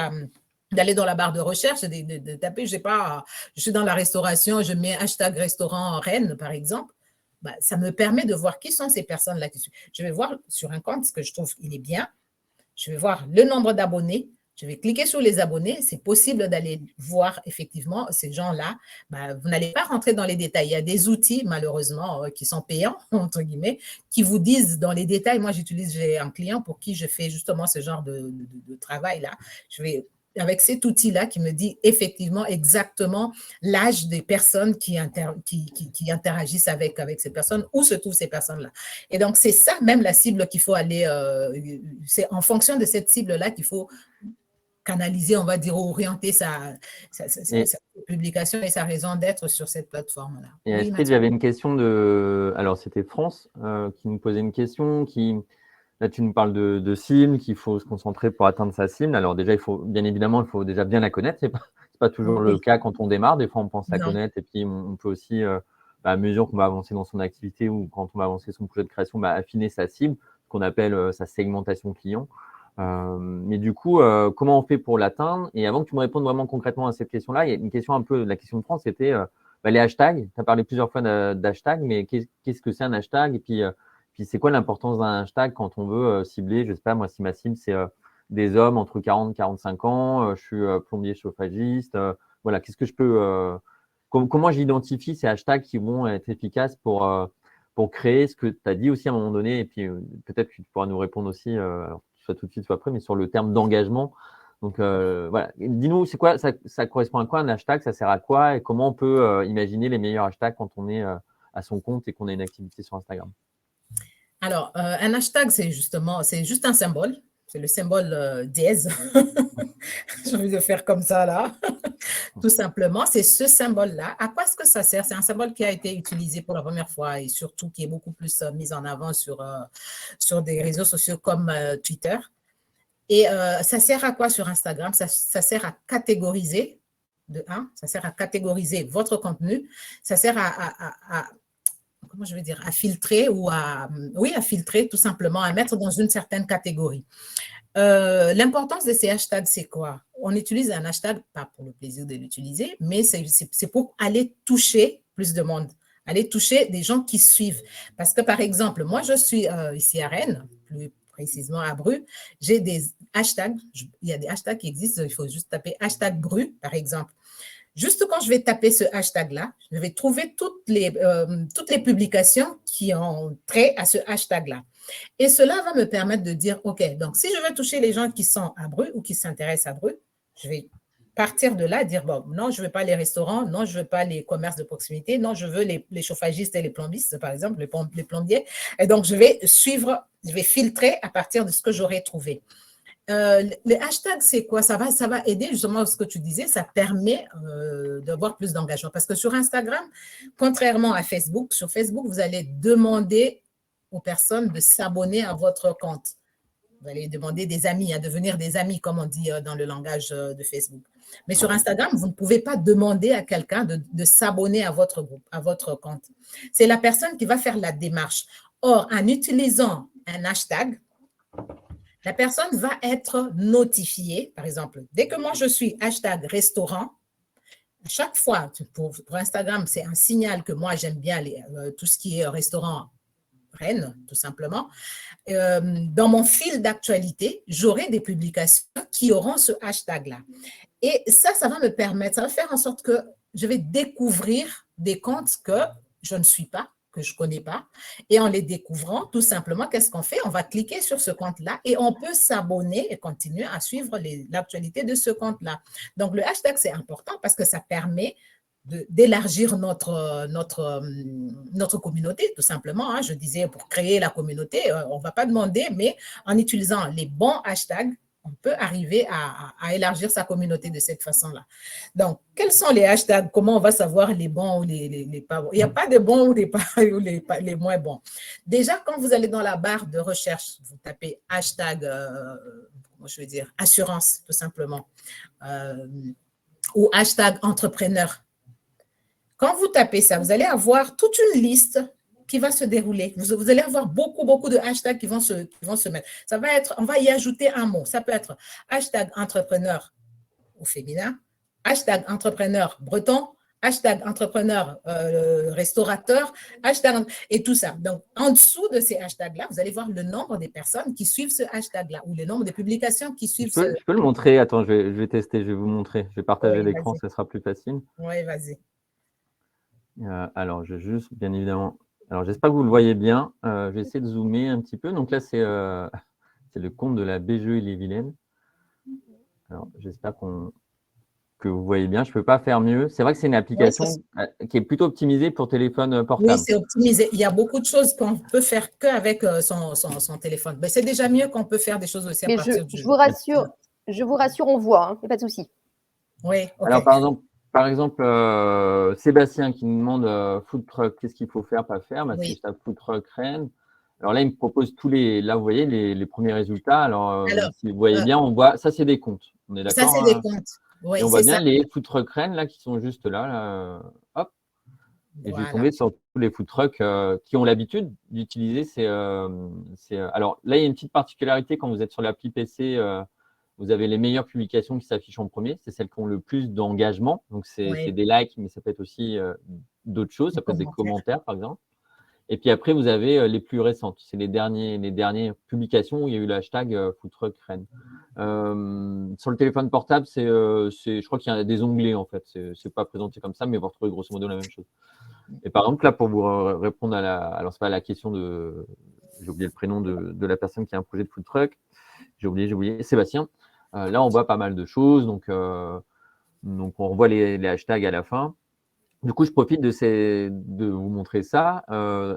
d'aller dans la barre de recherche, de taper, je sais pas, je suis dans la restauration, je mets hashtag restaurant Rennes, par exemple. Ça me permet de voir qui sont ces personnes-là qui suivent. Je vais voir sur un compte ce que je trouve qu'il est bien. Je vais voir le nombre d'abonnés. Je vais cliquer sur les abonnés. C'est possible d'aller voir effectivement ces gens-là. Vous n'allez pas rentrer dans les détails. Il y a des outils, malheureusement, qui sont payants, entre guillemets, qui vous disent dans les détails. Moi, j'ai un client pour qui je fais justement ce genre de travail-là. Je vais avec cet outil-là qui me dit effectivement exactement l'âge des personnes qui interagissent avec ces personnes, où se trouvent ces personnes-là. Et donc, c'est ça même la cible qu'il faut aller, c'est en fonction de cette cible-là qu'il faut canaliser, on va dire, orienter sa publication et sa raison d'être sur cette plateforme-là. Et oui, Astrid, j'avais une question alors c'était France qui nous posait une question Là, tu nous parles de cible, qu'il faut se concentrer pour atteindre sa cible. Alors déjà, il faut déjà bien la connaître. Ce n'est pas toujours le cas quand on démarre. Des fois, on pense la connaître et puis on peut aussi, à mesure qu'on va avancer dans son activité ou quand on va avancer son projet de création, affiner sa cible, ce qu'on appelle sa segmentation client. Mais du coup, comment on fait pour l'atteindre? Et avant que tu me répondes vraiment concrètement à cette question-là, il y a une question un peu, la question de France, c'était les hashtags. Tu as parlé plusieurs fois d'hashtags, mais qu'est-ce que c'est un hashtag? Et puis c'est quoi l'importance d'un hashtag quand on veut cibler, je ne sais pas, moi, si ma cible, des hommes entre 40 et 45 ans, je suis plombier chauffagiste. Voilà, qu'est-ce que je peux… comment j'identifie ces hashtags qui vont être efficaces pour créer ce que tu as dit aussi à un moment donné, et puis peut-être que tu pourras nous répondre aussi, soit tout de suite, soit après, mais sur le terme d'engagement. Donc voilà, dis-nous, c'est quoi, ça correspond à quoi un hashtag, ça sert à quoi, et comment on peut imaginer les meilleurs hashtags quand on est à son compte et qu'on a une activité sur Instagram? Alors, un hashtag, c'est juste un symbole. C'est le symbole dièse. J'ai envie de faire comme ça, là. Tout simplement, c'est ce symbole-là. À quoi est-ce que ça sert? C'est un symbole qui a été utilisé pour la première fois et surtout qui est beaucoup plus mis en avant sur des réseaux sociaux comme Twitter. Et ça sert à quoi sur Instagram? Ça sert à catégoriser, ça sert à catégoriser votre contenu. Ça sert comment je vais dire, à filtrer à filtrer tout simplement, à mettre dans une certaine catégorie. L'importance de ces hashtags, c'est quoi? On utilise un hashtag, pas pour le plaisir de l'utiliser, mais c'est pour aller toucher plus de monde, aller toucher des gens qui suivent. Parce que, par exemple, moi, je suis ici à Rennes, plus précisément à Bru, j'ai des hashtags, il y a des hashtags qui existent, il faut juste taper hashtag Bru, par exemple. Juste quand je vais taper ce hashtag-là, je vais trouver toutes les publications qui ont trait à ce hashtag-là. Et cela va me permettre de dire, OK, donc si je veux toucher les gens qui sont à Bru ou qui s'intéressent à Bru, je vais partir de là, dire, bon, non, je ne veux pas les restaurants, non, je ne veux pas les commerces de proximité, non, je veux les chauffagistes et les plombistes, par exemple, les plombiers. Et donc, je vais filtrer à partir de ce que j'aurai trouvé. Le hashtag, c'est quoi? Ça va aider justement à ce que tu disais, ça permet d'avoir plus d'engagement. Parce que sur Instagram, contrairement à Facebook, sur Facebook, vous allez demander aux personnes de s'abonner à votre compte. Vous allez demander des amis, à devenir des amis, comme on dit dans le langage de Facebook. Mais sur Instagram, vous ne pouvez pas demander à quelqu'un de s'abonner à votre groupe, à votre compte. C'est la personne qui va faire la démarche. Or, en utilisant un hashtag, la personne va être notifiée. Par exemple, dès que moi je suis hashtag restaurant, à chaque fois, pour Instagram, c'est un signal que moi j'aime bien tout ce qui est restaurant Rennes, tout simplement. Dans mon fil d'actualité, j'aurai des publications qui auront ce hashtag-là. Et ça va me permettre, ça va faire en sorte que je vais découvrir des comptes que je ne suis pas, que je ne connais pas. Et en les découvrant, tout simplement, qu'est-ce qu'on fait? On va cliquer sur ce compte-là et on peut s'abonner et continuer à suivre l'actualité de ce compte-là. Donc, le hashtag, c'est important parce que ça permet d'élargir notre communauté, tout simplement. Je disais, pour créer la communauté, on ne va pas demander, mais en utilisant les bons hashtags, on peut arriver à élargir sa communauté de cette façon-là. Donc, quels sont les hashtags? Comment on va savoir les bons ou les pas bons? Il n'y a pas de bons ou les moins bons. Déjà, quand vous allez dans la barre de recherche, vous tapez hashtag, je veux dire, assurance, tout simplement, ou hashtag entrepreneur. Quand vous tapez ça, vous allez avoir toute une liste qui va se dérouler. Vous allez avoir beaucoup de hashtags qui vont se mettre. Ça va être, on va y ajouter un mot. Ça peut être hashtag entrepreneur au féminin, hashtag entrepreneur breton, hashtag entrepreneur restaurateur, hashtag et tout ça. Donc, en dessous de ces hashtags-là, vous allez voir le nombre des personnes qui suivent ce hashtag-là ou le nombre de publications qui suivent Je peux le montrer. Attends, je vais tester, je vais vous montrer. Je vais partager l'écran, ça sera plus facile. Oui, vas-y. Alors, je vais juste, bien évidemment… Alors, j'espère que vous le voyez bien. Je vais essayer de zoomer un petit peu. Donc là, c'est le compte de la BGE Ille-et-Vilaine. Alors, j'espère que vous voyez bien. Je ne peux pas faire mieux. C'est vrai que c'est une application qui est plutôt optimisée pour téléphone portable. Oui, c'est optimisé. Il y a beaucoup de choses qu'on peut faire qu'avec son téléphone. Mais c'est déjà mieux qu'on peut faire des choses aussi à partir du… Je vous rassure, on voit. Il n'y a pas de souci. Oui, OK. Alors, par exemple, Sébastien qui nous demande food truck, qu'est-ce qu'il faut faire, pas faire. Bah, si je tape food truck Rennes, alors là, il me propose là, vous voyez les premiers résultats. Alors si vous voyez bien, on voit, ça, c'est des comptes. On est d'accord? Ça, c'est des comptes. Oui, et on voit bien les food truck Rennes là, qui sont juste là. Hop. Et je vais tomber sur tous les food trucks qui ont l'habitude d'utiliser alors là, il y a une petite particularité quand vous êtes sur l'appli PC. Vous avez les meilleures publications qui s'affichent en premier. C'est celles qui ont le plus d'engagement. Donc, c'est des likes, mais ça peut être aussi d'autres choses. Ça peut être des commentaires, par exemple. Et puis après, vous avez les plus récentes. C'est les dernières publications où il y a eu le hashtag Food Truck Rennes. Sur le téléphone portable, je crois qu'il y a des onglets en fait. C'est pas présenté comme ça, mais vous retrouvez grosso modo la même chose. Et par exemple, là, pour vous répondre alors c'est pas la question j'ai oublié le prénom de la personne qui a un projet de food truck. J'ai oublié, Sébastien. Là, on voit pas mal de choses, donc on revoit les hashtags à la fin. Du coup, je profite de vous montrer ça.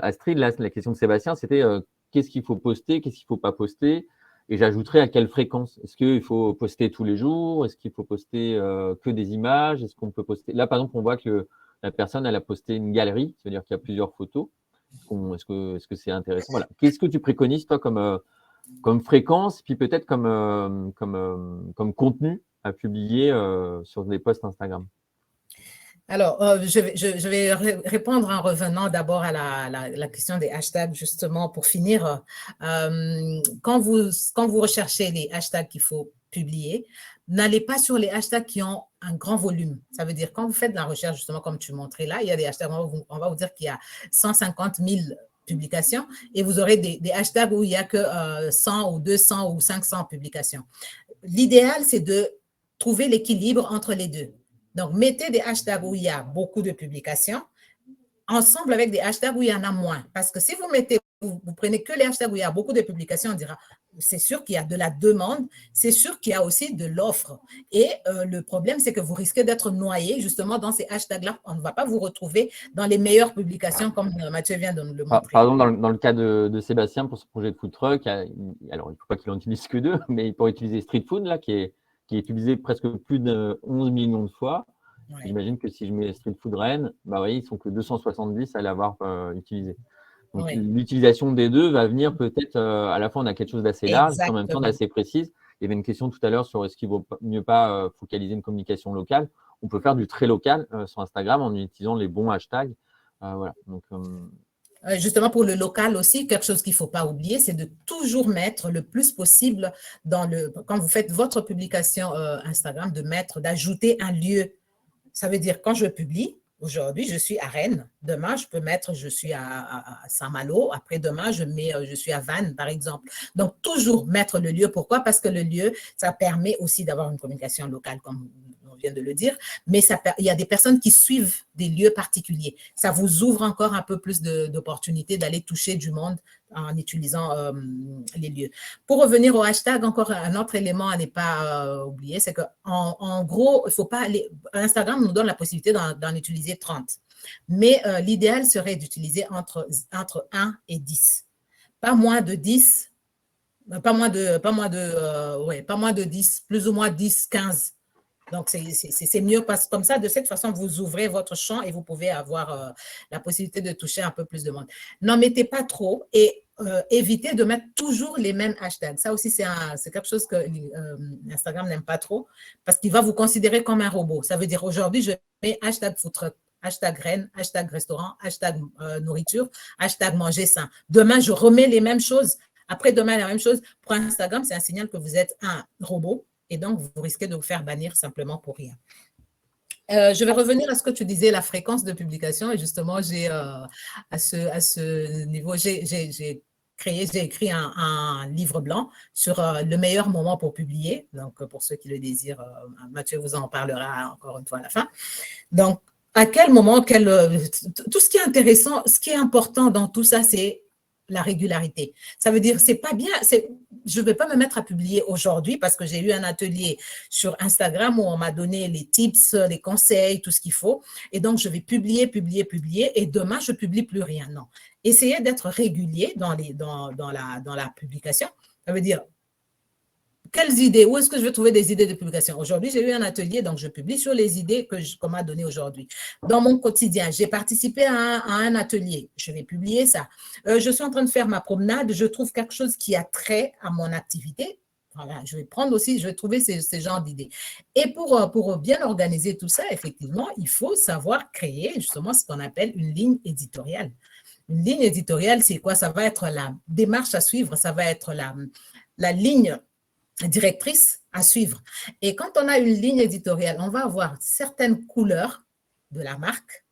Astrid, là, la question de Sébastien, c'était qu'est-ce qu'il faut poster, qu'est-ce qu'il ne faut pas poster, et j'ajouterais à quelle fréquence. Est-ce qu'il faut poster tous les jours? Est-ce qu'il faut poster que des images? Est-ce qu'on peut poster? Là, par exemple, on voit que la personne, elle a posté une galerie, c'est-à-dire qu'il y a plusieurs photos. Est-ce que c'est intéressant? Voilà. Qu'est-ce que tu préconises, toi, comme fréquence, puis peut-être comme contenu à publier sur des posts Instagram? Alors, je vais répondre en revenant d'abord à la question des hashtags, justement, pour finir. Quand vous recherchez les hashtags qu'il faut publier, n'allez pas sur les hashtags qui ont un grand volume. Ça veut dire, quand vous faites de la recherche, justement, comme tu montrais là, il y a des hashtags, on va vous dire qu'il y a 150 000 publications et vous aurez des hashtags où il n'y a que 100 ou 200 ou 500 publications. L'idéal, c'est de trouver l'équilibre entre les deux. Donc, mettez des hashtags où il y a beaucoup de publications ensemble avec des hashtags où il y en a moins. Parce que si vous prenez que les hashtags où il y a beaucoup de publications, on dira, c'est sûr qu'il y a de la demande, c'est sûr qu'il y a aussi de l'offre. Et le problème, c'est que vous risquez d'être noyé justement dans ces hashtags-là. On ne va pas vous retrouver dans les meilleures publications comme Mathieu vient de nous le montrer. Par exemple, dans le cas de Sébastien, pour ce projet de food truck, alors il ne faut pas qu'il en utilise que 2, mais il pourrait utiliser Street Food, là, qui est utilisé presque plus de 11 millions de fois. Ouais. J'imagine que si je mets Street Food Rennes, bah, vous voyez, ils sont que 270 à l'avoir utilisé. Donc, l'utilisation des deux va venir peut-être, à la fois, on a quelque chose d'assez large, et en même temps d'assez précise. Il y avait une question tout à l'heure sur est-ce qu'il ne vaut mieux pas focaliser une communication locale. On peut faire du très local sur Instagram en utilisant les bons hashtags. Voilà. Donc, justement, pour le local aussi, quelque chose qu'il ne faut pas oublier, c'est de toujours mettre le plus possible quand vous faites votre publication Instagram, d'ajouter un lieu. Ça veut dire quand je publie, aujourd'hui, je suis à Rennes. Demain, je peux mettre je suis à Saint-Malo. Après-demain, je suis à Vannes, par exemple. Donc, toujours mettre le lieu. Pourquoi? Parce que le lieu, ça permet aussi d'avoir une communication locale, comme on vient de le dire. Mais il y a des personnes qui suivent des lieux particuliers. Ça vous ouvre encore un peu plus d'opportunités d'aller toucher du monde en utilisant les lieux. Pour revenir au hashtag, encore un autre élément à ne pas oublier, c'est qu'en gros, il ne faut pas aller… Instagram nous donne la possibilité d'en utiliser 30. Mais l'idéal serait d'utiliser entre 1 et 10. Pas moins de 10, pas moins de 10, plus ou moins 10, 15. Donc, c'est mieux parce que comme ça, de cette façon, vous ouvrez votre champ et vous pouvez avoir la possibilité de toucher un peu plus de monde. N'en mettez pas trop et évitez de mettre toujours les mêmes hashtags. Ça aussi, c'est quelque chose que Instagram n'aime pas trop parce qu'il va vous considérer comme un robot. Ça veut dire aujourd'hui, je mets hashtag food truck, hashtag Rennes, hashtag restaurant, hashtag nourriture, hashtag manger sain. Demain, je remets les mêmes choses. Après, demain, la même chose. Pour Instagram, c'est un signal que vous êtes un robot. Et donc, vous risquez de vous faire bannir simplement pour rien. Je vais revenir à ce que tu disais, la fréquence de publication. Et justement, à ce niveau, j'ai écrit un livre blanc sur le meilleur moment pour publier. Donc, pour ceux qui le désirent, Mathieu vous en parlera encore une fois à la fin. Donc, à quel moment, tout ce qui est intéressant, ce qui est important dans tout ça, c'est la régularité. Ça veut dire, c'est pas bien, je ne vais pas me mettre à publier aujourd'hui parce que j'ai eu un atelier sur Instagram où on m'a donné les tips, les conseils, tout ce qu'il faut. Et donc, je vais publier et demain, je ne publie plus rien. Non. Essayez d'être régulier dans la publication. Ça veut dire, quelles idées? Où est-ce que je vais trouver des idées de publication? Aujourd'hui, j'ai eu un atelier, donc je publie sur les idées qu'on m'a données aujourd'hui. Dans mon quotidien, j'ai participé à un atelier. Je vais publier ça. Je suis en train de faire ma promenade. Je trouve quelque chose qui a trait à mon activité. Voilà, je vais prendre aussi, je vais trouver ces genres d'idées. Et pour bien organiser tout ça, effectivement, il faut savoir créer justement ce qu'on appelle une ligne éditoriale. Une ligne éditoriale, c'est quoi? Ça va être la démarche à suivre, ça va être la ligne directrice à suivre. Et quand on a une ligne éditoriale, on va avoir certaines couleurs de la marque,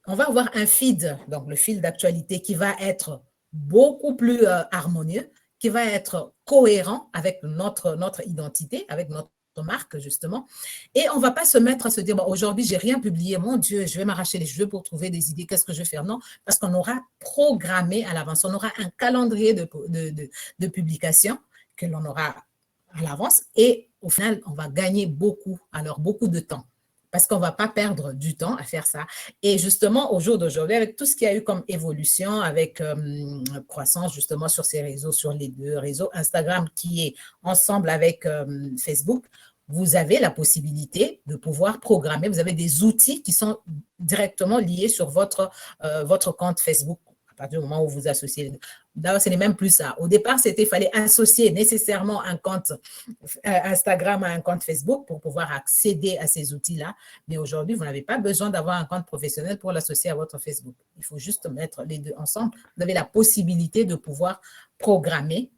on va avoir un feed, donc le fil d'actualité qui va être beaucoup plus harmonieux, qui va être cohérent avec notre identité, avec notre marque, justement. Et on ne va pas se mettre à se dire, bon, aujourd'hui, je n'ai rien publié, mon Dieu, je vais m'arracher les cheveux pour trouver des idées, qu'est-ce que je vais faire? Non, parce qu'on aura programmé à l'avance, on aura un calendrier de publication que l'on aura à l'avance et au final, on va gagner beaucoup, alors beaucoup de temps. Parce qu'on ne va pas perdre du temps à faire ça. Et justement, au jour d'aujourd'hui, avec tout ce qu'il y a eu comme évolution, avec croissance justement sur ces réseaux, sur les deux réseaux, Instagram qui est ensemble avec Facebook, vous avez la possibilité de pouvoir programmer. Vous avez des outils qui sont directement liés sur votre compte Facebook à partir du moment où vous associez. D'ailleurs, ce n'est même plus ça. Au départ, il fallait associer nécessairement un compte Instagram à un compte Facebook pour pouvoir accéder à ces outils-là. Mais aujourd'hui, vous n'avez pas besoin d'avoir un compte professionnel pour l'associer à votre Facebook. Il faut juste mettre les deux ensemble. Vous avez la possibilité de pouvoir programmer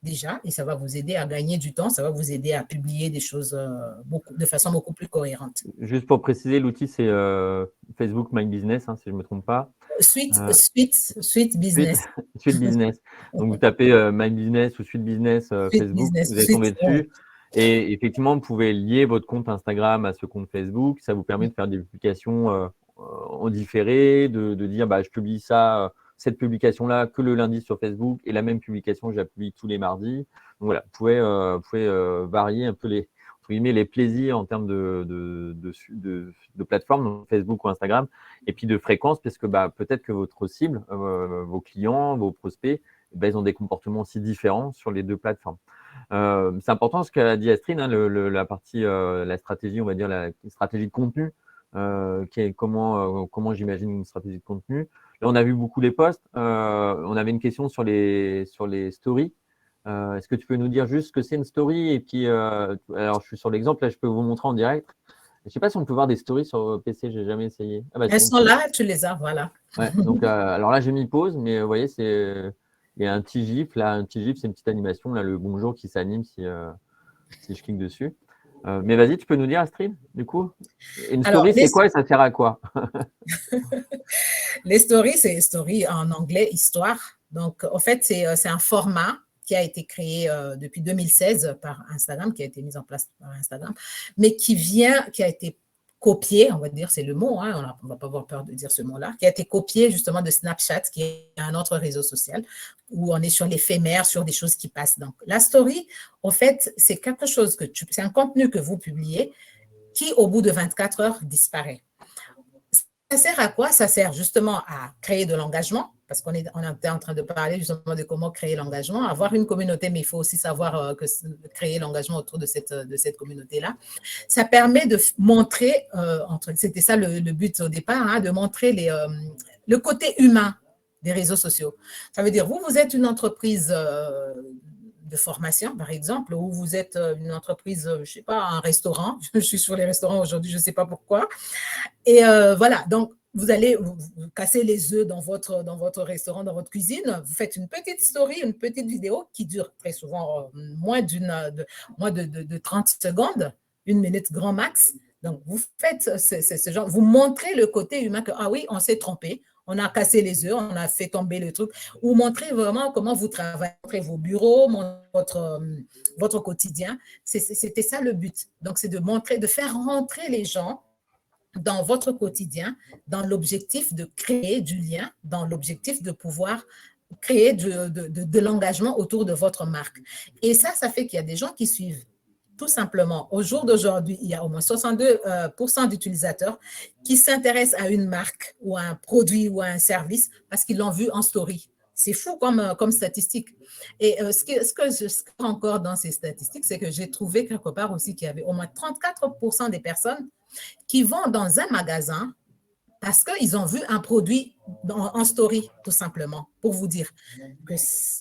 déjà et ça va vous aider à gagner du temps. Ça va vous aider à publier des choses de façon beaucoup plus cohérente. Juste pour préciser, l'outil, c'est Facebook My Business, hein, si je ne me trompe pas. Suite Business. Suite Business. Donc, vous tapez My Business ou Suite Business Facebook, Business, vous allez tomber dessus. Et effectivement, vous pouvez lier votre compte Instagram à ce compte Facebook. Ça vous permet de faire des publications en différé, de dire je publie ça, cette publication-là que le lundi sur Facebook et la même publication, je la publie tous les mardis. Donc voilà, vous pouvez varier un peu les plaisirs en termes de plateforme, donc Facebook ou Instagram, et puis de fréquence, parce que peut-être que votre cible, vos clients, vos prospects, ils ont des comportements aussi différents sur les deux plateformes. C'est important ce qu'a dit Astrid, hein, la partie, la stratégie, on va dire la stratégie de contenu, qui est comment j'imagine une stratégie de contenu. Là, on a vu beaucoup les posts. On avait une question sur les stories. Est-ce que tu peux nous dire juste ce que c'est une story? Et puis, alors, je suis sur l'exemple, là, je peux vous montrer en direct. Je ne sais pas si on peut voir des stories sur PC, je n'ai jamais essayé. Elles sont là, tu les as, voilà. Ouais, donc, alors là, j'ai mis pause, mais vous voyez, il y a un petit gif. Là, un petit gif, c'est une petite animation, là, le bonjour qui s'anime si je clique dessus. Mais vas-y, tu peux nous dire, Astrid, du coup, une story, c'est quoi et ça sert à quoi? Les stories, c'est story en anglais, histoire. Donc, en fait, c'est un format qui a été créé depuis 2016 par Instagram, qui a été mis en place par Instagram, mais qui a été copié, on va dire, c'est le mot, hein, on ne va pas avoir peur de dire ce mot-là, qui a été copié justement de Snapchat, qui est un autre réseau social, où on est sur l'éphémère, sur des choses qui passent. Donc, la story, en fait, c'est quelque chose c'est un contenu que vous publiez qui, au bout de 24 heures, disparaît. Ça sert à quoi? Ça sert justement à créer de l'engagement, parce qu'on était en train de parler justement de comment créer l'engagement, avoir une communauté, mais il faut aussi savoir créer l'engagement autour de cette communauté-là. Ça permet de montrer, c'était ça le but au départ, hein, de montrer le côté humain des réseaux sociaux. Ça veut dire, vous êtes une entreprise de formation, par exemple, ou vous êtes une entreprise, je ne sais pas, un restaurant. Je suis sur les restaurants aujourd'hui, je ne sais pas pourquoi. Et voilà, donc vous allez vous casser les œufs dans votre restaurant, dans votre cuisine. Vous faites une petite story, une petite vidéo qui dure très souvent moins de 30 secondes, 1 minute grand max. Donc, vous faites ce genre, vous montrez le côté humain que, ah oui, on s'est trompé, on a cassé les œufs, on a fait tomber le truc, ou montrez vraiment comment vous travaillez, montrez vos bureaux, votre quotidien. C'était ça le but. Donc, c'est de faire rentrer les gens dans votre quotidien, dans l'objectif de créer du lien, dans l'objectif de pouvoir créer de l'engagement autour de votre marque. Et ça fait qu'il y a des gens qui suivent. Tout simplement, au jour d'aujourd'hui, il y a au moins 62% d'utilisateurs qui s'intéressent à une marque ou à un produit ou à un service parce qu'ils l'ont vu en story. C'est fou comme statistique. Et ce que je score encore dans ces statistiques, c'est que j'ai trouvé quelque part aussi qu'il y avait au moins 34% des personnes qui vont dans un magasin parce qu'ils ont vu un produit en story, tout simplement, pour vous dire. Que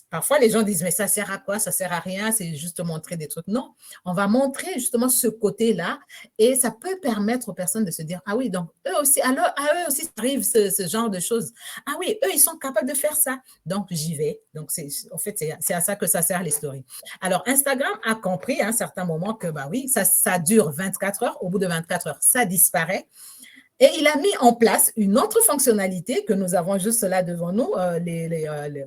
parfois, les gens disent, mais ça sert à quoi? Ça sert à rien, c'est juste montrer des trucs. Non, on va montrer justement ce côté-là et ça peut permettre aux personnes de se dire, ah oui, donc eux aussi, à eux aussi, ça arrive ce genre de choses. Ah oui, eux, ils sont capables de faire ça. Donc, j'y vais. Donc, en fait, c'est à ça que ça sert les stories. Alors, Instagram a compris à un certain moment que, oui, ça dure 24 heures. Au bout de 24 heures, ça disparaît. Et il a mis en place une autre fonctionnalité que nous avons juste là devant nous,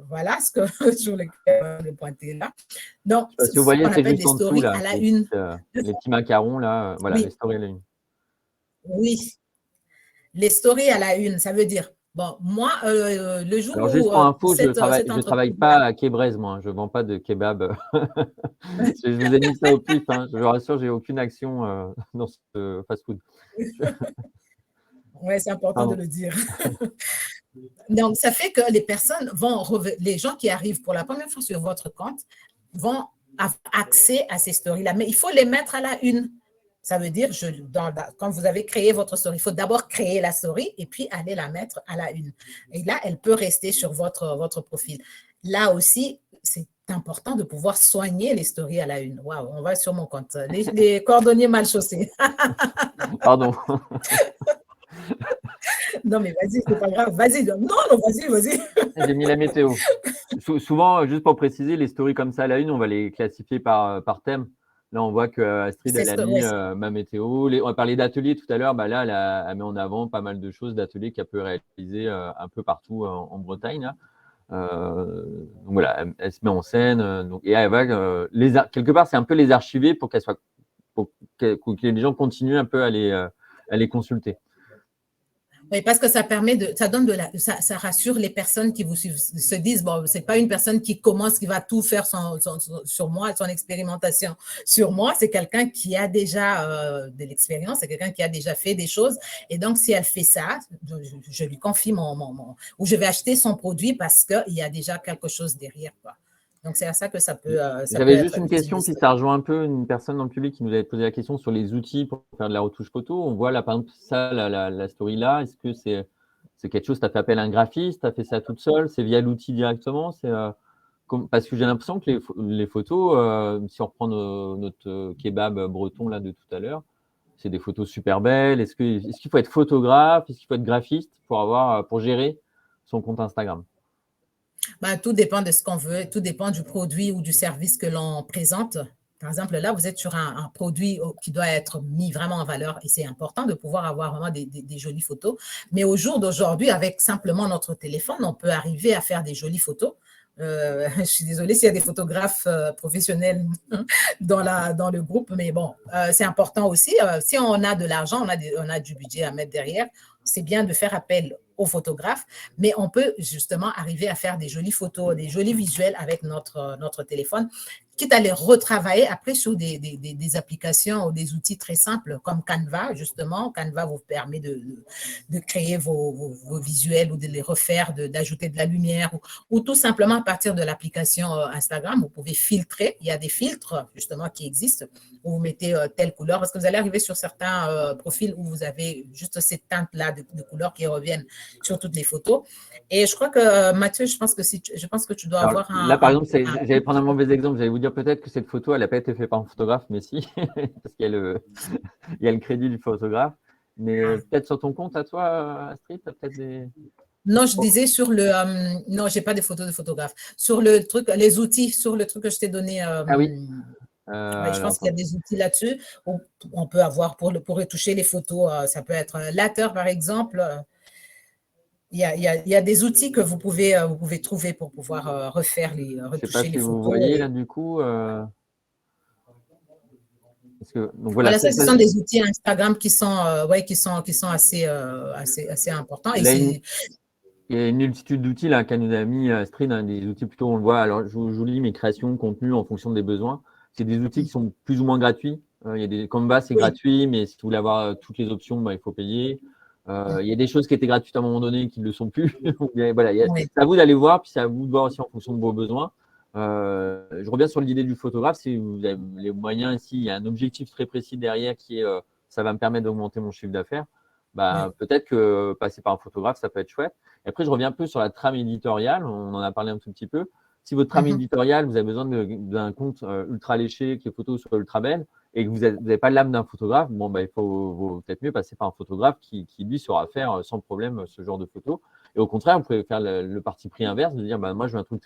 voilà ce que sur lequel je pointer là. Donc, Si vous ce voyez, qu'on c'est appelle juste des en dessous, stories là, à la une. les petits macarons, là, voilà, les Oui, stories à la une. oui, les stories à la une, ça veut dire, bon, moi, le jour Alors, juste où pour info, cette je travaille entreprise-là, pas à Kébrez, moi. Je vends pas de kebab. Je vous ai mis ça au pif, hein. Je vous rassure, j'ai aucune action dans ce fast-food. ouais, c'est important de Pardon. le dire. Donc, ça fait que les personnes les gens qui arrivent pour la première fois sur votre compte vont avoir accès à ces stories-là, mais il faut les mettre à la une. Ça veut dire, quand vous avez créé votre story, il faut d'abord créer la story et puis aller la mettre à la une. Et là, elle peut rester sur votre profil. Là aussi, c'est important de pouvoir soigner les stories à la une. Waouh, on va sur mon compte. Les cordonniers mal chaussés. Pardon. Non, mais vas-y, c'est pas grave. Vas-y. Non, non, vas-y. J'ai mis la météo. Souvent, juste pour préciser, les stories comme ça à la une, on va les classifier par thème. Là, on voit que Astrid, elle a mis ma météo. On a parlé d'ateliers tout à l'heure. Bah, là, elle met en avant pas mal de choses d'ateliers qu'elle peut réaliser un peu partout en Bretagne. Là. Donc voilà, elle se met en scène. Et elle va, quelque part, c'est un peu les archiver pour pour que les gens continuent un peu à les consulter. Oui, parce que ça donne ça rassure les personnes qui vous suivent, se disent, bon, c'est pas une personne qui commence, qui va tout faire sur moi, son expérimentation sur moi, c'est quelqu'un qui a déjà de l'expérience, c'est quelqu'un qui a déjà fait des choses. Et donc, si elle fait ça, je lui confie ou je vais acheter son produit parce qu'il y a déjà quelque chose derrière, quoi. Donc, c'est à ça que ça peut J'avais juste être une question, puis ça rejoint un peu une personne dans le public qui nous avait posé la question sur les outils pour faire de la retouche photo. On voit là, par exemple, ça, la story là, est-ce que c'est quelque chose, tu as fait appel à un graphiste, tu as fait ça toute seule, c'est via l'outil directement, parce que j'ai l'impression que les photos, si on reprend notre kebab breton là de tout à l'heure, c'est des photos super belles. Est-ce qu'il faut être photographe, est-ce qu'il faut être graphiste pour gérer son compte Instagram? Ben, tout dépend de ce qu'on veut, tout dépend du produit ou du service que l'on présente. Par exemple, là, vous êtes sur un produit qui doit être mis vraiment en valeur et c'est important de pouvoir avoir vraiment des jolies photos. Mais au jour d'aujourd'hui, avec simplement notre téléphone, on peut arriver à faire des jolies photos. Je suis désolée s'il y a des photographes professionnels dans le groupe, mais bon, c'est important aussi. Si on a de l'argent, on a du budget à mettre derrière, c'est bien de faire appel aux photographes, mais on peut justement arriver à faire des jolies photos, des jolis visuels avec notre téléphone, quitte à les retravailler après sur des applications ou des outils très simples comme Canva, justement. Canva vous permet de créer vos visuels ou de les refaire, d'ajouter de la lumière ou tout simplement à partir de l'application Instagram, vous pouvez filtrer. Il y a des filtres justement qui existent où vous mettez telle couleur parce que vous allez arriver sur certains profils où vous avez juste cette teinte-là de couleurs qui reviennent sur toutes les photos. Et je crois que Mathieu, je pense que tu dois avoir là, par exemple, j'allais prendre un mauvais exemple. J'allais vous dire peut-être que cette photo, elle n'a pas été faite par un photographe, mais si, parce qu'il y a le crédit du photographe. Mais peut-être sur ton compte à toi, Astrid, tu as peut-être des… Non, je disais sur le… non, je n'ai pas de photos de photographe. Sur le truc, les outils, sur le truc que je t'ai donné… Ah oui. Ouais, je pense qu'il y a des outils là-dessus où on peut avoir pour retoucher les photos. Ça peut être Later, par exemple. Il y a des outils que vous pouvez trouver pour pouvoir retoucher Je ne sais pas les si vous photos. voyez là du coup. Donc Voilà, ça, ce sont des outils Instagram qui sont assez importants. Il y a une multitude d'outils là qu'elle nous a mis Astrid, hein, des outils plutôt, on le voit. Alors, je vous lis mes créations de contenu en fonction des besoins. C'est des outils qui sont plus ou moins gratuits. Il y a des Canva, c'est gratuit, mais si vous voulez avoir toutes les options, il faut payer. Il y a des choses qui étaient gratuites à un moment donné qui ne le sont plus. Voilà, c'est à vous d'aller voir, puis c'est à vous de voir aussi en fonction de vos besoins. Je reviens sur l'idée du photographe. Si vous avez les moyens ici, il y a un objectif très précis derrière qui est ça va me permettre d'augmenter mon chiffre d'affaires. Peut-être que passer par un photographe, ça peut être chouette. Et après, je reviens un peu sur la trame éditoriale. On en a parlé un tout petit peu. Si votre trame éditoriale, vous avez besoin d'un compte ultra léché, que les photos soient ultra belles, et que vous n'avez pas l'âme d'un photographe, il faut peut-être mieux passer par un photographe qui lui, saura faire sans problème ce genre de photos. Et au contraire, vous pouvez faire le parti pris inverse, de dire moi, je veux un truc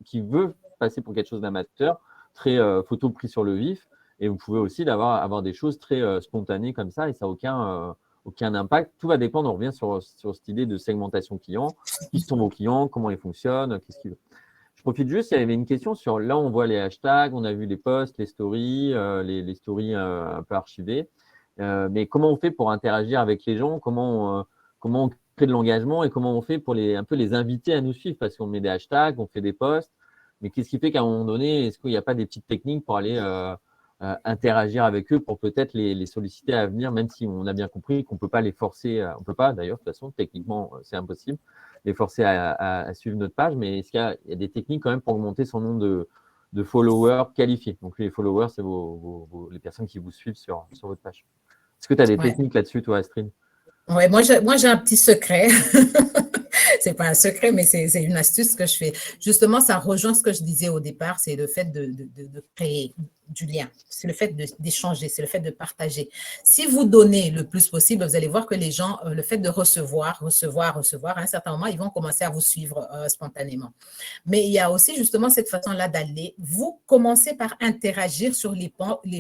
qui veut passer pour quelque chose d'amateur, très photo pris sur le vif. Et vous pouvez aussi avoir des choses très spontanées comme ça, et ça n'a aucun impact. Tout va dépendre, on revient sur cette idée de segmentation client. Qui sont vos clients, comment ils fonctionnent, qu'est-ce qu'ils veulent. Je profite juste, il y avait une question sur, là on voit les hashtags, on a vu les posts, les stories, les stories un peu archivées. Mais comment on fait pour interagir avec les gens, comment on crée de l'engagement et comment on fait pour un peu les inviter à nous suivre, parce qu'on met des hashtags, on fait des posts, mais qu'est-ce qui fait qu'à un moment donné, est-ce qu'il n'y a pas des petites techniques pour aller interagir avec eux, pour peut-être les solliciter à venir, même si on a bien compris qu'on ne peut pas les forcer, on ne peut pas d'ailleurs, de toute façon, techniquement, c'est impossible, les forcer à suivre notre page, mais est-ce qu'il y a des techniques quand même pour augmenter son nombre de followers qualifiés? Donc les followers, c'est les personnes qui vous suivent sur votre page. Est-ce que tu as des techniques là-dessus, toi, Astrid? Ouais, moi, j'ai un petit secret. C'est pas un secret, mais c'est une astuce que je fais. Justement, ça rejoint ce que je disais au départ, c'est le fait de créer du lien, c'est le fait d'échanger, c'est le fait de partager. Si vous donnez le plus possible, vous allez voir que les gens, le fait de recevoir, à un certain moment, ils vont commencer à vous suivre spontanément. Mais il y a aussi justement cette façon-là d'aller. Vous commencez par interagir sur les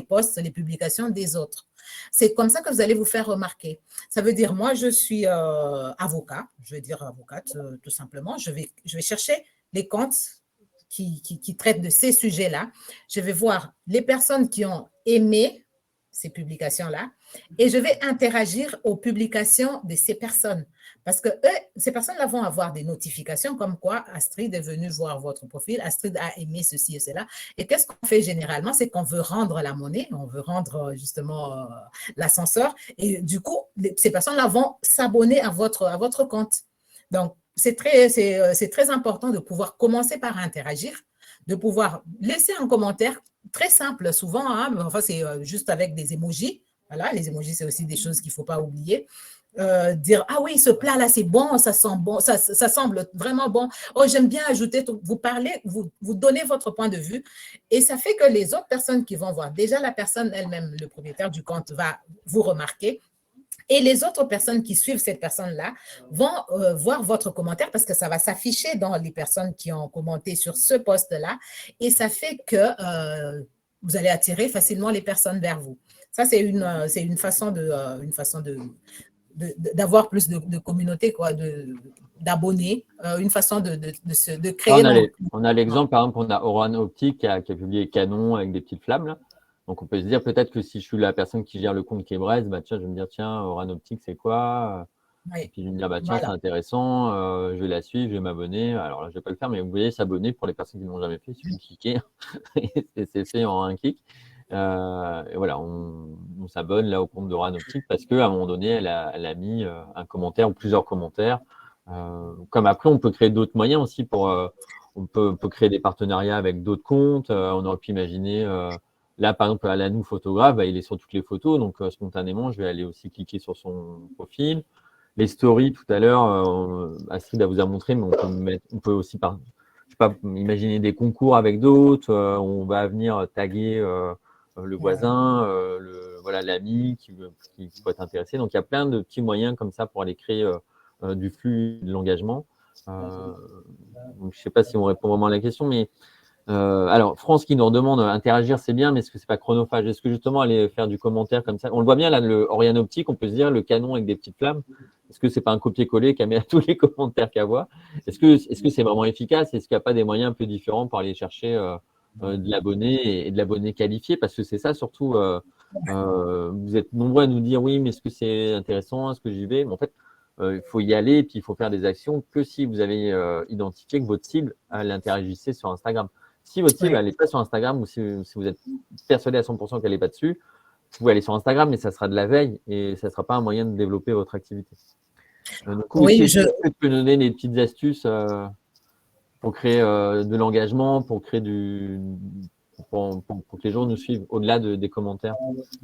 posts, les publications des autres. C'est comme ça que vous allez vous faire remarquer. Ça veut dire, moi, je suis avocat, je vais dire avocate tout simplement. Je vais chercher les comptes qui traitent de ces sujets-là. Je vais voir les personnes qui ont aimé ces publications-là et je vais interagir aux publications de ces personnes. Parce que ces personnes-là vont avoir des notifications comme quoi Astrid est venue voir votre profil, Astrid a aimé ceci et cela. Et qu'est-ce qu'on fait généralement? C'est qu'on veut rendre la monnaie, on veut rendre justement l'ascenseur. Et du coup, ces personnes-là vont s'abonner à votre compte. Donc, c'est très important de pouvoir commencer par interagir, de pouvoir laisser un commentaire très simple, souvent, hein, enfin, c'est juste avec des emojis. Voilà, les emojis, c'est aussi des choses qu'il ne faut pas oublier. Dire, ah oui, ce plat-là, c'est bon, ça sent bon, ça semble vraiment bon. Oh, j'aime bien ajouter, vous parlez, vous donnez votre point de vue et ça fait que les autres personnes qui vont voir, déjà la personne elle-même, le propriétaire du compte va vous remarquer. Et les autres personnes qui suivent cette personne-là vont voir votre commentaire parce que ça va s'afficher dans les personnes qui ont commenté sur ce post-là et ça fait que vous allez attirer facilement les personnes vers vous. Ça, c'est une façon d'avoir plus de communauté, quoi, d'abonnés, une façon de créer. On a l'exemple, par exemple, on a Oran Optique qui a publié Canon avec des petites flammes, là. Donc, on peut se dire peut-être que si je suis la personne qui gère le compte Kebrez, bah, tiens, je vais me dire, tiens, Oran Optique, c'est quoi? Oui. Et puis, je vais me dire, bah, tiens, voilà. C'est intéressant, je vais la suivre, je vais m'abonner. Alors là, je ne vais pas le faire, mais vous voyez, s'abonner pour les personnes qui ne l'ont jamais fait, il suffit de cliquer. C'est fait en un clic. Et voilà, on s'abonne là au compte d'Oran Optique parce qu'à un moment donné, elle a mis un commentaire ou plusieurs commentaires. Comme après, on peut créer d'autres moyens aussi on peut créer des partenariats avec d'autres comptes. On aurait pu imaginer, là, par exemple, Alanou photographe, bah, il est sur toutes les photos. Donc, spontanément, je vais aller aussi cliquer sur son profil. Les stories, tout à l'heure, Astrid vous a montré, mais on peut aussi, je sais pas, imaginer des concours avec d'autres. On va venir taguer le voisin, voilà, l'ami qui peut être intéressé. Donc, il y a plein de petits moyens comme ça pour aller créer du flux, de l'engagement. Donc, je ne sais pas si on répond vraiment à la question, mais alors, France qui nous redemande interagir, c'est bien, mais est-ce que c'est pas chronophage? Est-ce que justement aller faire du commentaire comme ça? On le voit bien là, le Orion Optique, on peut se dire le Canon avec des petites flammes. Est-ce que c'est pas un copier-coller qu'elle met à tous les commentaires qu'elle voit? Est-ce que c'est vraiment efficace? Est-ce qu'il n'y a pas des moyens un peu différents pour aller chercher de l'abonné et de l'abonné qualifié? Parce que c'est ça surtout. Vous êtes nombreux à nous dire oui, mais est-ce que c'est intéressant? Est-ce que j'y vais? Mais en fait, il faut y aller et puis il faut faire des actions que si vous avez identifié que votre cible, elle interagissait sur Instagram. Si votre cible n'est pas sur Instagram ou si vous êtes persuadé à 100% qu'elle n'est pas dessus, vous pouvez aller sur Instagram, mais ça sera de la veille et ça ne sera pas un moyen de développer votre activité. Donc, oui, je peux donner des petites astuces pour créer de l'engagement, pour créer pour que les gens nous suivent au-delà des commentaires.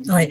Oui,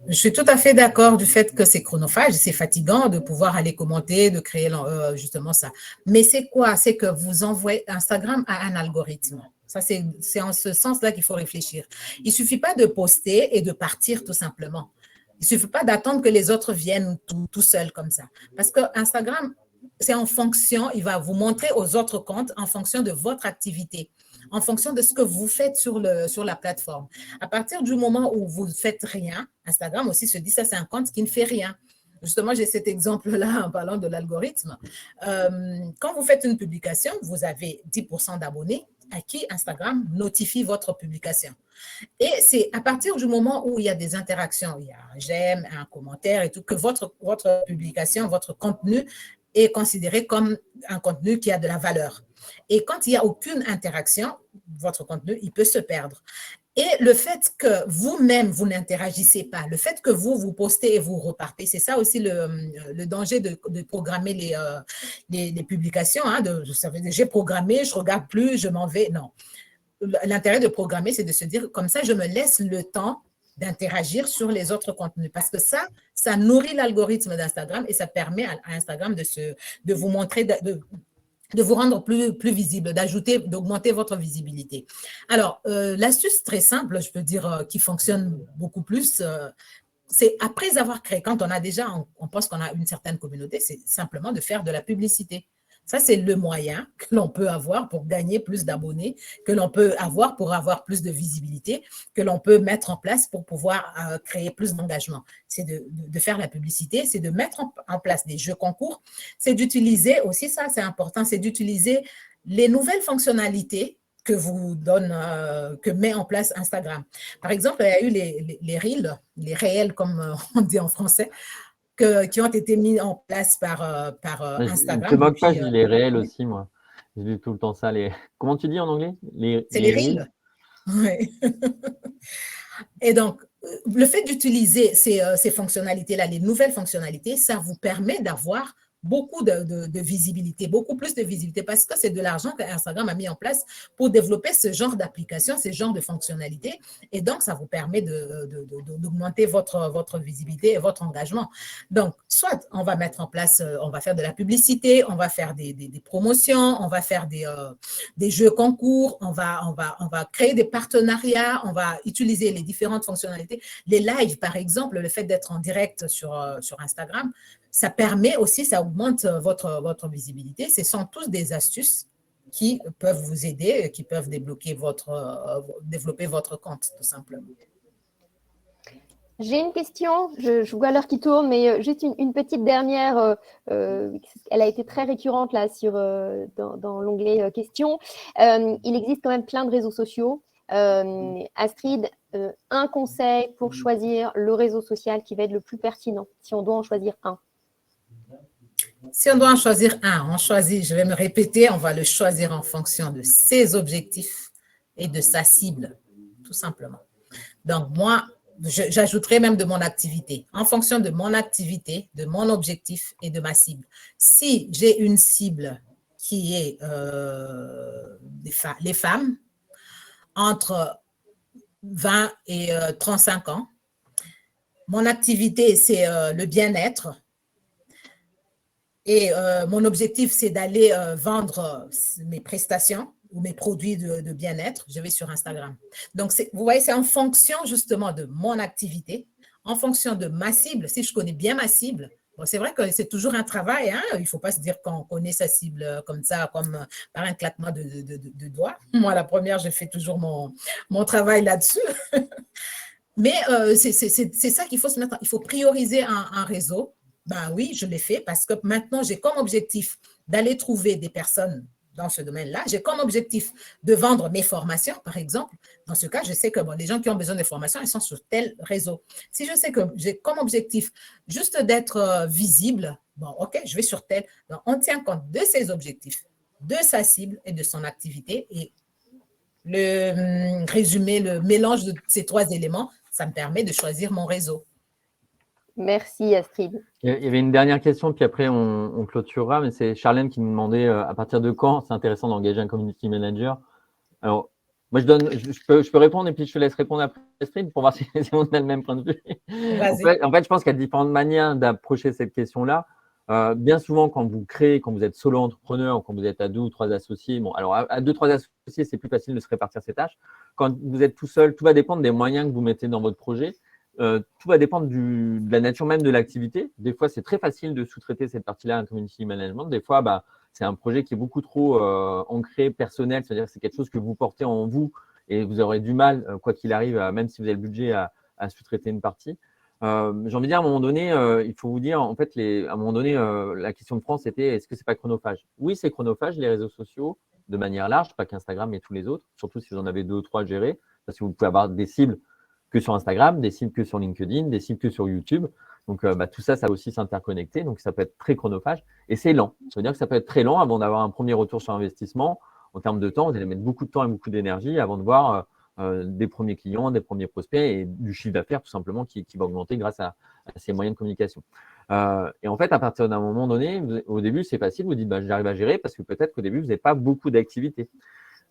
je suis tout à fait d'accord du fait que c'est chronophage, c'est fatigant de pouvoir aller commenter, de créer justement ça. Mais c'est quoi? C'est que vous envoyez, Instagram a un algorithme. Ça, c'est en ce sens-là qu'il faut réfléchir. Il ne suffit pas de poster et de partir tout simplement. Il ne suffit pas d'attendre que les autres viennent tout seuls comme ça. Parce que Instagram, c'est en fonction, il va vous montrer aux autres comptes en fonction de votre activité. en fonction de ce que vous faites sur la plateforme. À partir du moment où vous ne faites rien, Instagram aussi se dit ça, c'est un compte qui ne fait rien. Justement, j'ai cet exemple-là en parlant de l'algorithme. Quand vous faites une publication, vous avez 10% d'abonnés à qui Instagram notifie votre publication. Et c'est à partir du moment où il y a des interactions, il y a un j'aime, un commentaire et tout, que votre publication, votre contenu est considéré comme un contenu qui a de la valeur. Et quand il n'y a aucune interaction, votre contenu, il peut se perdre. Et le fait que vous-même, vous n'interagissez pas, le fait que vous postez et vous repartez, c'est ça aussi le danger de programmer les publications. Hein, j'ai programmé, je ne regarde plus, je m'en vais. Non. L'intérêt de programmer, c'est de se dire, comme ça, je me laisse le temps d'interagir sur les autres contenus. Parce que ça nourrit l'algorithme d'Instagram et ça permet à Instagram de vous montrer, de vous rendre plus visible, d'augmenter votre visibilité. Alors, l'astuce très simple, je peux dire, qui fonctionne beaucoup plus, c'est après avoir créé, quand on pense qu'on a une certaine communauté, c'est simplement de faire de la publicité. Ça, c'est le moyen que l'on peut avoir pour gagner plus d'abonnés, que l'on peut avoir pour avoir plus de visibilité, que l'on peut mettre en place pour pouvoir créer plus d'engagement. C'est de faire la publicité, c'est de mettre en place des jeux concours, c'est d'utiliser aussi, ça c'est important, c'est d'utiliser les nouvelles fonctionnalités que vous donne, que met en place Instagram. Par exemple, il y a eu les reels, les réels comme on dit en français, qui ont été mis en place par Instagram. Je ne te moque pas, je dis les réels aussi, moi. Je dis tout le temps ça. Comment tu dis en anglais? C'est les reels. Oui. Et donc, le fait d'utiliser ces fonctionnalités-là, les nouvelles fonctionnalités, ça vous permet d'avoir beaucoup de visibilité, beaucoup plus de visibilité, parce que c'est de l'argent qu'Instagram a mis en place pour développer ce genre d'application, ce genre de fonctionnalités. Et donc, ça vous permet d'augmenter votre visibilité et votre engagement. Donc, soit on va mettre en place, on va faire de la publicité, on va faire des promotions, on va faire des jeux concours, on va créer des partenariats, on va utiliser les différentes fonctionnalités. Les lives, par exemple, le fait d'être en direct sur Instagram, ça permet aussi, ça augmente votre visibilité. Ce sont tous des astuces qui peuvent vous aider, qui peuvent développer votre compte, tout simplement. J'ai une question, je vois l'heure qui tourne, mais juste une petite dernière. Elle a été très récurrente là dans l'onglet questions. Il existe quand même plein de réseaux sociaux. Astrid, un conseil pour choisir le réseau social qui va être le plus pertinent, si on doit en choisir un. Si on doit en choisir un, je vais me répéter, on va le choisir en fonction de ses objectifs et de sa cible, tout simplement. Donc, moi, j'ajouterais même de mon activité, en fonction de mon activité, de mon objectif et de ma cible. Si j'ai une cible qui est les femmes entre 20 et 35 ans, mon activité, c'est le bien-être. Et mon objectif, c'est d'aller vendre mes prestations ou mes produits de bien-être. Je vais sur Instagram. Donc, vous voyez, c'est en fonction justement de mon activité, en fonction de ma cible. Si je connais bien ma cible, bon, c'est vrai que c'est toujours un travail. Hein? Il ne faut pas se dire qu'on connaît sa cible comme ça, comme par un claquement de doigts. Moi, la première, je fais toujours mon travail là-dessus. Mais c'est ça qu'il faut se mettre. Il faut prioriser un réseau. Ben oui, je l'ai fait parce que maintenant, j'ai comme objectif d'aller trouver des personnes dans ce domaine-là. J'ai comme objectif de vendre mes formations, par exemple. Dans ce cas, je sais que les gens qui ont besoin de formations, ils sont sur tel réseau. Si je sais que j'ai comme objectif juste d'être visible, bon, OK, je vais sur tel. Donc, on tient compte de ses objectifs, de sa cible et de son activité. Et le résumé, le mélange de ces trois éléments, ça me permet de choisir mon réseau. Merci Astrid. Il y avait une dernière question, puis après on clôturera, mais c'est Charlène qui nous demandait à partir de quand c'est intéressant d'engager un community manager. Alors, moi je peux répondre et puis je te laisse répondre après Astrid pour voir si on a le même point de vue. En fait, je pense qu'il y a différentes manières d'approcher cette question-là. Bien souvent, quand vous êtes solo entrepreneur ou quand vous êtes à 2 ou 3 associés, bon, alors à 2 ou 3 associés, c'est plus facile de se répartir ces tâches. Quand vous êtes tout seul, tout va dépendre des moyens que vous mettez dans votre projet. Tout va dépendre de la nature même de l'activité. Des fois, c'est très facile de sous-traiter cette partie-là, un community management. Des fois, c'est un projet qui est beaucoup trop ancré, personnel, c'est-à-dire que c'est quelque chose que vous portez en vous et vous aurez du mal, quoi qu'il arrive, même si vous avez le budget, à sous-traiter une partie. J'ai envie de dire, à un moment donné, il faut vous dire, en fait, à un moment donné, la question de France était, est-ce que c'est pas chronophage? Oui, c'est chronophage, les réseaux sociaux, de manière large, pas qu'Instagram, mais tous les autres, surtout si vous en avez 2 ou 3 gérés, parce que vous pouvez avoir des cibles que sur Instagram, des cibles que sur LinkedIn, des cibles que sur YouTube. Donc, tout ça, ça va aussi s'interconnecter. Donc, ça peut être très chronophage et c'est lent. Ça veut dire que ça peut être très lent avant d'avoir un premier retour sur investissement. En termes de temps, vous allez mettre beaucoup de temps et beaucoup d'énergie avant de voir des premiers clients, des premiers prospects et du chiffre d'affaires tout simplement qui va augmenter grâce à ces moyens de communication. Et en fait, à partir d'un moment donné, au début, c'est facile, vous dites j'arrive à gérer parce que peut-être qu'au début, vous n'avez pas beaucoup d'activités.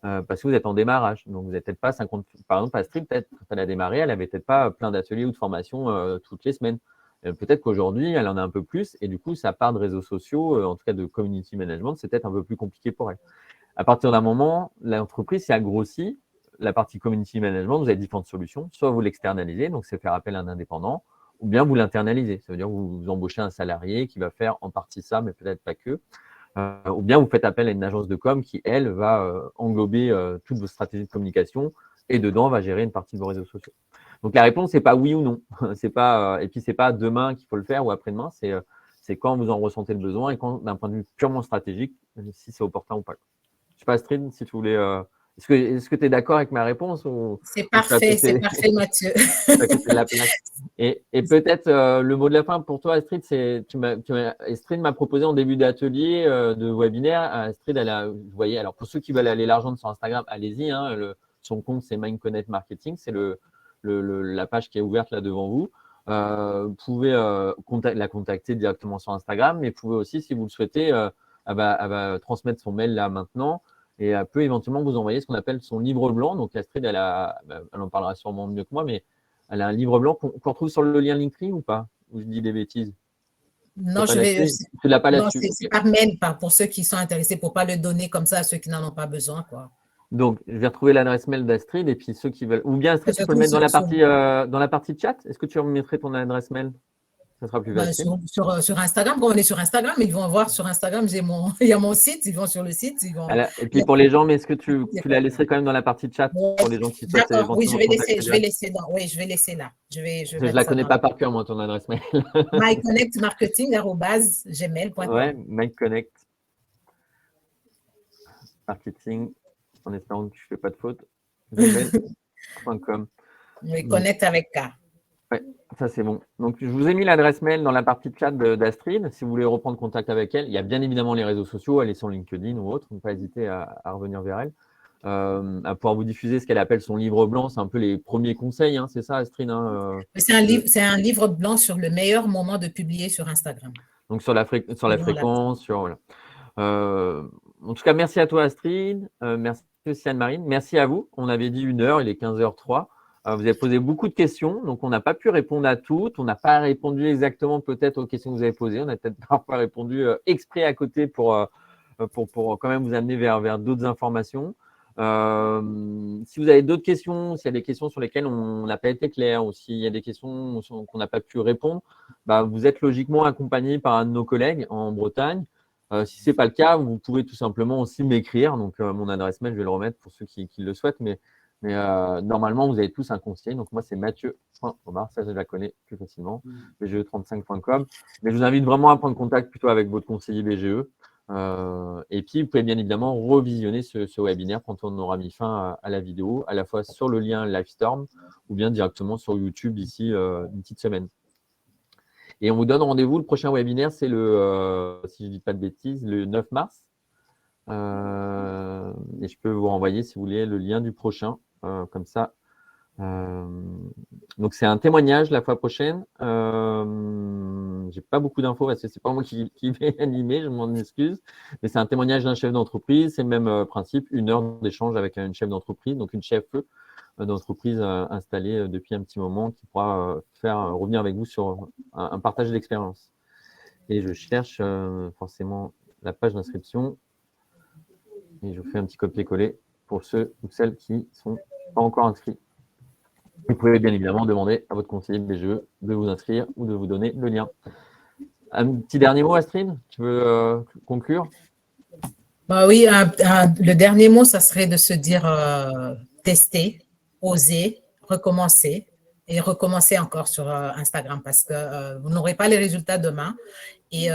Parce que vous êtes en démarrage. Donc, vous n'êtes peut-être pas 50. Par exemple, Astrid, peut-être, quand elle a démarré, elle n'avait peut-être pas plein d'ateliers ou de formations toutes les semaines. Peut-être qu'aujourd'hui, elle en a un peu plus et du coup, sa part de réseaux sociaux, en tout cas de community management, c'est peut-être un peu plus compliqué pour elle. À partir d'un moment, l'entreprise, si elle grossit, la partie community management, vous avez différentes solutions. Soit vous l'externalisez, donc c'est faire appel à un indépendant, ou bien vous l'internalisez. Ça veut dire que vous embauchez un salarié qui va faire en partie ça, mais peut-être pas que. Ou bien vous faites appel à une agence de com qui, elle, va englober toutes vos stratégies de communication et dedans va gérer une partie de vos réseaux sociaux. Donc la réponse, c'est pas oui ou non. C'est pas, et puis c'est pas demain qu'il faut le faire ou après-demain, c'est quand vous en ressentez le besoin et quand, d'un point de vue purement stratégique, si c'est opportun ou pas. Je sais pas, Astrid, si tu voulais. Est-ce que tu es d'accord avec ma réponse ou C'est parfait, Mathieu. Et peut-être le mot de la fin pour toi, Astrid, c'est Astrid m'a proposé en début d'atelier de webinaire. Astrid, vous voyez, alors pour ceux qui veulent aller l'argent sur Instagram, allez-y. Son compte, c'est MindConnect Marketing, c'est la page qui est ouverte là devant vous. Vous pouvez la contacter directement sur Instagram, mais vous pouvez aussi, si vous le souhaitez, elle va transmettre son mail là maintenant. Et elle peut éventuellement vous envoyer ce qu'on appelle son livre blanc. Donc, Astrid, elle en parlera sûrement mieux que moi, mais elle a un livre blanc qu'on retrouve sur le lien Linktree ou pas? Ou je dis des bêtises? Non, tu ne l'as pas là-dessus. C'est par mail, pour ceux qui sont intéressés, pour ne pas le donner comme ça à ceux qui n'en ont pas besoin, quoi. Donc, je vais retrouver l'adresse mail d'Astrid et puis ceux qui veulent. Ou bien, Astrid, tu peux le mettre dans la partie chat. Est-ce que tu mettrais ton adresse mail? Ça sera plus facile. Sur Instagram, quand on est sur Instagram, ils vont voir sur Instagram, il y a mon site, ils vont sur le site. Et puis pour les gens, mais est-ce que tu la laisserais quand même dans la partie chat pour les gens qui souhaitent éventuellement? Oui, je vais laisser là. Je ne la connais pas par cœur, moi, ton adresse mail. myconnectmarketing@gmail.com. Ouais, MindConnect Marketing, en espérant que je ne fais pas de faute. gmail.com. Oui, connecte avec K. Ouais, ça c'est bon. Donc, je vous ai mis l'adresse mail dans la partie de chat d'Astrid. Si vous voulez reprendre contact avec elle, il y a bien évidemment les réseaux sociaux. Elle est sur LinkedIn ou autre. Donc, pas hésiter à revenir vers elle. À pouvoir vous diffuser ce qu'elle appelle son livre blanc. C'est un peu les premiers conseils, c'est ça, Astrid? C'est un livre blanc sur le meilleur moment de publier sur Instagram. Donc, sur la fréquence, voilà. En tout cas, merci à toi, Astrid. Merci aussi, Anne-Marine. Merci à vous. On avait dit 1 heure, il est 15h03. Vous avez posé beaucoup de questions, donc on n'a pas pu répondre à toutes. On n'a pas répondu exactement peut-être aux questions que vous avez posées. On a peut-être parfois répondu exprès à côté pour quand même vous amener vers d'autres informations. Si vous avez d'autres questions, s'il y a des questions sur lesquelles on n'a pas été clair ou s'il y a des questions qu'on n'a pas pu répondre, vous êtes logiquement accompagné par un de nos collègues en Bretagne. Si ce n'est pas le cas, vous pouvez tout simplement aussi m'écrire. Donc, mon adresse mail, je vais le remettre pour ceux qui le souhaitent. Mais normalement, vous avez tous un conseiller. Donc, moi, c'est Mathieu.Omar. Ça, je la connais plus facilement. BGE35.com. Mais je vous invite vraiment à prendre contact plutôt avec votre conseiller BGE. Et puis, vous pouvez bien évidemment revisionner ce webinaire quand on aura mis fin à la vidéo, à la fois sur le lien Livestorm ou bien directement sur YouTube d'ici une petite semaine. Et on vous donne rendez-vous. Le prochain webinaire, c'est si je ne dis pas de bêtises, le 9 mars. Et je peux vous renvoyer, si vous voulez, le lien du prochain. Comme ça. Donc, c'est un témoignage la fois prochaine. Je n'ai pas beaucoup d'infos parce que ce n'est pas moi qui vais animer, je m'en excuse. Mais c'est un témoignage d'un chef d'entreprise. C'est le même principe, 1 heure d'échange avec une chef d'entreprise, donc une chef d'entreprise installée depuis un petit moment qui pourra revenir avec vous sur un partage d'expérience. Et je cherche forcément la page d'inscription et je vous fais un petit copier-coller pour ceux ou celles qui ne sont pas encore inscrits. Vous pouvez bien évidemment demander à votre conseiller BGE de vous inscrire ou de vous donner le lien. Un petit dernier mot, Astrid, tu veux conclure? Bah oui, le dernier mot, ça serait de se dire tester, oser, recommencer et recommencer encore sur Instagram parce que vous n'aurez pas les résultats demain. Et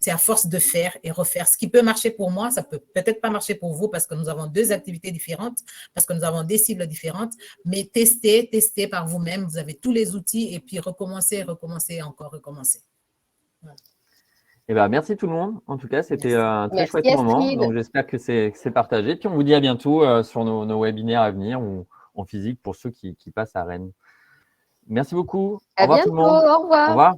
c'est à force de faire et refaire. Ce qui peut marcher pour moi, ça peut peut-être pas marcher pour vous parce que nous avons deux activités différentes, parce que nous avons des cibles différentes. Mais testez par vous-même. Vous avez tous les outils et puis recommencer, recommencer et encore recommencer. Voilà. Eh ben, merci tout le monde. En tout cas, c'était un très Merci, chouette moment. Astrid. Donc, j'espère que c'est partagé. Puis, on vous dit à bientôt sur nos webinaires à venir ou en physique pour ceux qui passent à Rennes. Merci beaucoup. Au À revoir tout bientôt. le monde. Au Au revoir. revoir.